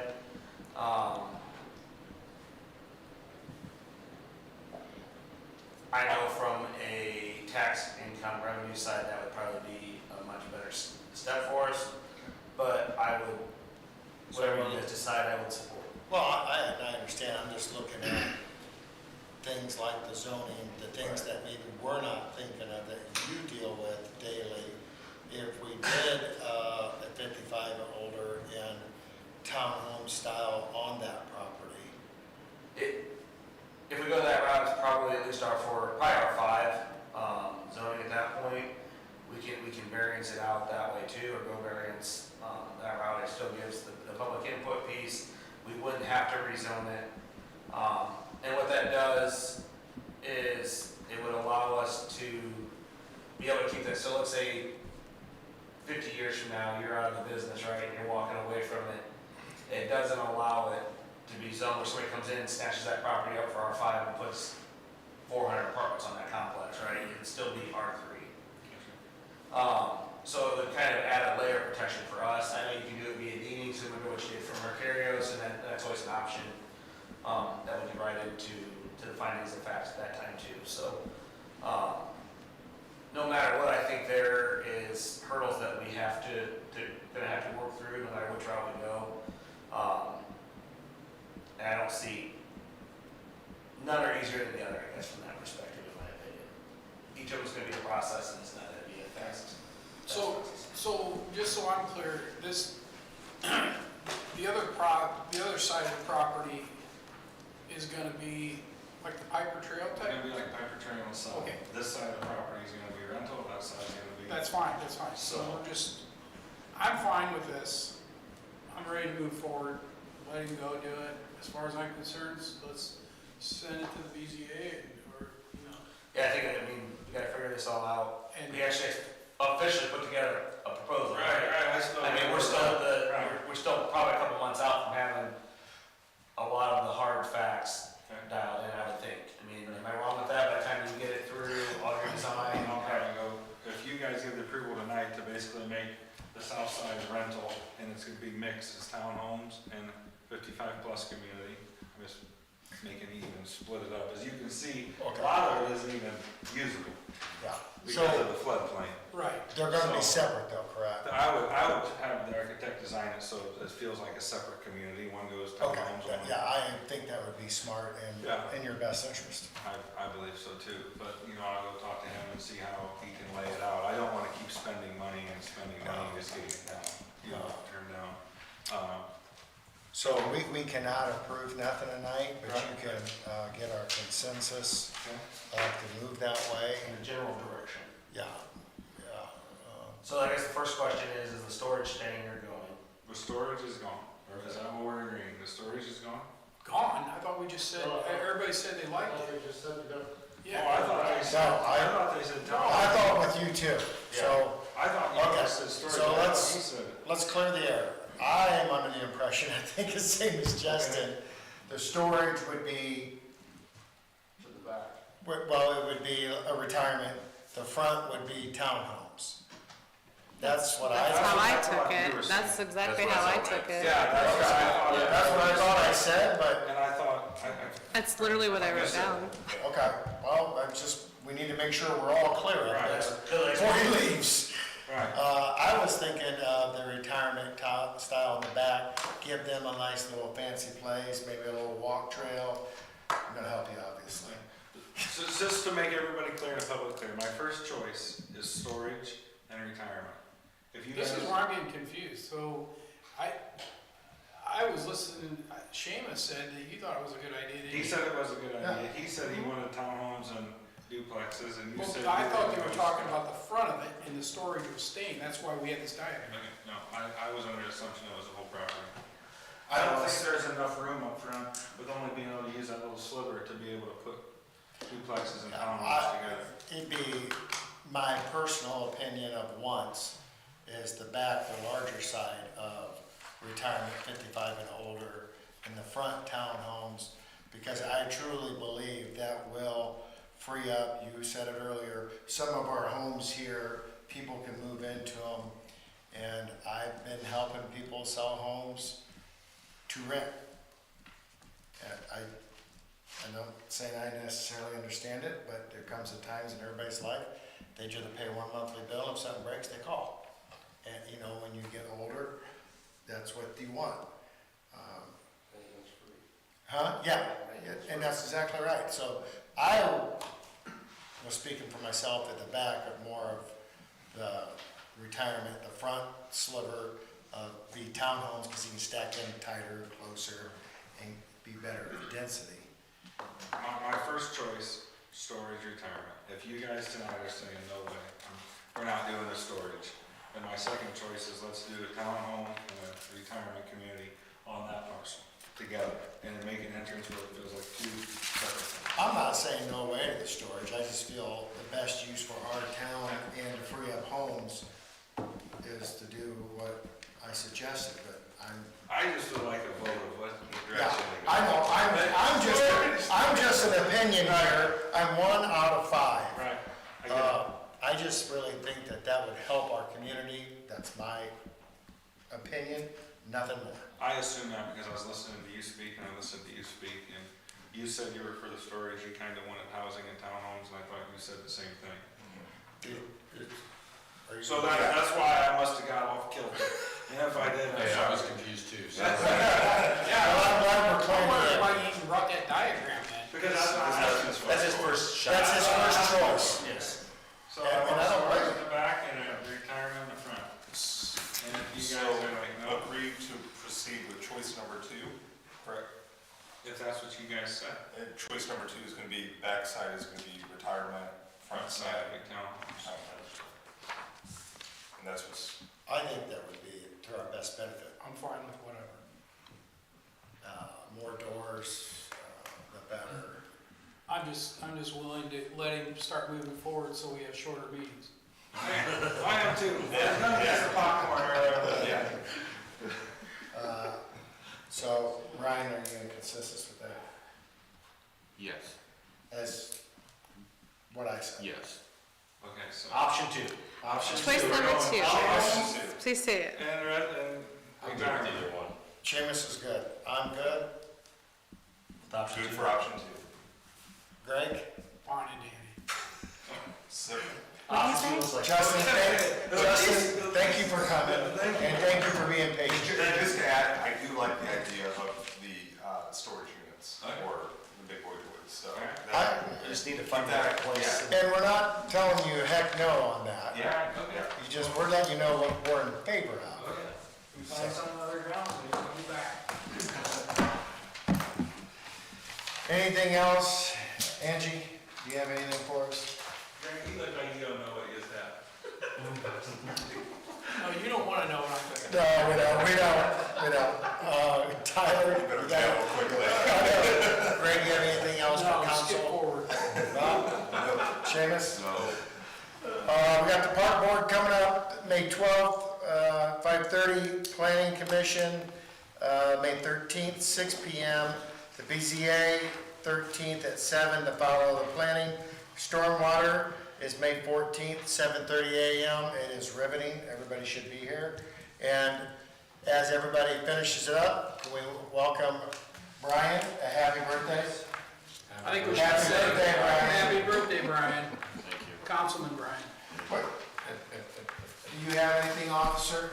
I know from a tax income revenue side, that would probably be a much better step for us, but I would, whatever you guys decide, I would support. Well, I understand, I'm just looking at things like the zoning, the things that maybe we're not thinking of that you deal with daily. If we did a 55 and older in townhome style on that property. If we go that route, it's probably at least R4, probably R5 zoning at that point. We can variance it out that way too, or go variance that route. It still gives the public input piece. We wouldn't have to rezone it. And what that does is it would allow us to be able to keep that. So let's say 50 years from now, you're out of the business, right, and you're walking away from it. It doesn't allow it to be zoned where somebody comes in and snatches that property up for R5 and puts 400 apartments on that complex, right? It would still be R3. So it would kind of add a layer of protection for us. I know you can do it via deeding, similar to what you did for Mercurios, and that's always an option. That would be right into the findings of facts at that time too. So no matter what, I think there is hurdles that we have gonna have to work through no matter which route we go. And I don't see, none are easier than the other, I guess, from that perspective, in my opinion. Each of them's gonna be a process, and it's not gonna be a fast. So just so I'm clear, this, the other side of the property is gonna be like the Piper Trail It's type? gonna be like Piper Trail and stuff. Okay. This side of the property is gonna be rental, that side is gonna be. That's fine. So I'm fine with this. I'm ready to move forward, let him go do it. As far as I'm concerned, let's send it to the BZA or, you know. Yeah, I mean, we gotta figure this all out. And- We actually officially put together a proposal, right? Right. I mean, we're still probably a couple months out from having a lot of the hard facts dialed in, I would think. I mean, am I wrong with that? By the time you get it through, all your design, all that? If you guys give the approval tonight to basically make the south side rental, and it's gonna be mixed as townhomes and 55+ community, I'm just making it even, split it up. As you can see, a lot of it isn't even usable Yeah. because of the floodplain. Right. They're gonna be separate though, correct? I would have the architect design it so it feels like a separate community. One goes Okay, townhomes, one. yeah, I think that would be smart and Yeah. in your best interest. I believe so too, but I'll go talk to him and see how he can lay it out. I don't wanna keep spending money and just getting it down, turned down. So we cannot approve nothing tonight, but you can get our consensus to move that way. In the general direction. Yeah. So I guess the first question is the storage staying or going? The storage is gone, or is that what we're agreeing? The storage is gone? Gone? I thought we just said, everybody said they liked it. They just said to go. Yeah. Oh, I thought they said, No, I thought they said town. I thought with you too, so I thought you Okay, guys said storage. so I thought let's- he said it. let's clear the air. I am under the impression, I think the same as Justin, the storage would be, To the back. well, it would be a retirement, the front would be townhomes. That's what That's I, how I that's what took you it. were That's saying. exactly That's how what I I took thought. it. Yeah, that's what I thought. that's what I thought I said, but, And I thought, That's literally what I wrote down. okay, well, that's just, we need to make sure we're all clear on Right. this before he leaves. right. I was thinking of the retirement style in the back, give them a nice little fancy place, maybe a little walk trail. I'm gonna help you, obviously. So just to make everybody clear and the public clear, my first choice is storage and retirement. If you This guys, is where I'm getting confused. So I I was listening, Seamus said that you thought it was a good idea. didn't He you? said it was a good idea. He said he wanted townhomes and duplexes, and you Well, said. I thought you were talking about the front of it and the storage was staying. That's why we had this diagram. Okay, no, I was under the assumption it was the whole property. I I don't don't think there's enough room up front with only being able to use that little sliver to be able to put duplexes and townhomes together. It'd be my personal opinion of once is the back, the larger side of retirement 55 and older, and the front townhomes, because I truly believe that will free up, you said it earlier, some of our homes here, people can move into them, and I've been helping people sell homes to rent. And I'm not saying I necessarily understand it, but there comes a times in everybody's life, they just pay one monthly bill, if something breaks, they call. And you know, when you get older, that's what you want. Yeah, and that's exactly right. So I was speaking for myself at the back of more of the retirement, the front sliver of the townhomes, because you can stack them tighter, closer, and be better density. My first choice, storage retirement. If you guys tonight are saying no way, we're not doing the storage. And my second choice is let's do a townhome and a retirement community on that parcel together, and then make an entrance where it feels like two separate things. I'm not saying no way to the storage, I just feel the best use for our town and to free up homes is to do what I suggested, but I just would like a vote of what yeah, direction to go. I know, I'm just an opinion here, I'm 1 out of 5. Right, I get it. I just really think that that would help our community, that's my opinion, nothing more. I assume that because I was listening to you speak, and I listened to you speak, and you said you were for the storage, you kind of wanted housing and townhomes, and I thought you said the same thing. So that's why I must have got off kilter. And if I did, I'm Hey, I was sorry. confused too, so. Well, I'm glad we're I clear wonder that. why you even brought that diagram in. Because that's not asking for. That's his first shot. That's his first choice. Yes. So And I want I don't storage like in the back and a retirement in the front. And if you guys are like, no, Agree to proceed with choice number 2, correct? if that's what you guys said, And choice number 2 is gonna be, backside is gonna be retirement, front front side, side. big townhomes. And that's what's, I think that would be to our best benefit. I'm fine with whatever. More doors, the better. I'm just willing to let him start moving forward so we have shorter meetings. I am too. There's none of this popcorn or yeah. So, Ryan, are you in consensus with that? Yes, As what I said? yes. Okay, so. Option 2. Option Choice two. number 2. Option 2. Please say it. And red and. I'm good with either one. Seamus is good. I'm good. Option Good 2. for option 2. Greg? Fine and dandy. Second. Option 2 looks like. Justin, thank you for coming, and thank you for being patient. And just to add, I do like the idea of the storage units, or the big boy toys, so. You just need to find the right place. And we're not telling you heck no on that. Yeah, Okay. You just, we're letting you know what we're in favor of. Okay. We find some other ground, we'll be back. Anything else? Angie, do you have anything for us? Greg, you look like you don't know what you said. No, you don't wanna know what I'm thinking. No, we don't. Tyler? you better tell quickly. Greg, you have anything else for No, skip council? forward. Rob? Seamus? No. We got the park board coming up, May 12th, 5:30, planning commission, May 13th, 6 PM. The BZA, 13th at 7 to follow the planning. Stormwater is May 14th, 7:30 AM. It is riveting, everybody should be here. And as everybody finishes it up, can we welcome Brian, a happy birthday? I think we should Happy say, birthday, Brian. happy birthday, Brian, Thank you. Councilman Brian. Do you have anything, officer?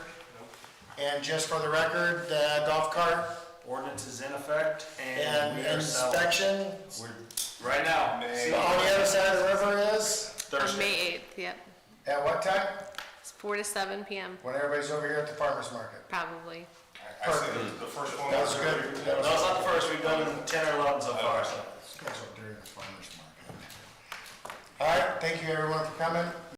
And just for the record, the golf cart Ordinance is in effect and we are selling. inspection, Right now. May. on the other side of the river is, On Thursday. May 8th, yep. at what time? It's 4 to 7 p.m. When everybody's over here at the farmer's market. Probably. I say the first one. That was good. No, it's not the first, we've done 10 or 11 so far, so. Scheduled during the farmer's market. All right, thank you everyone for coming.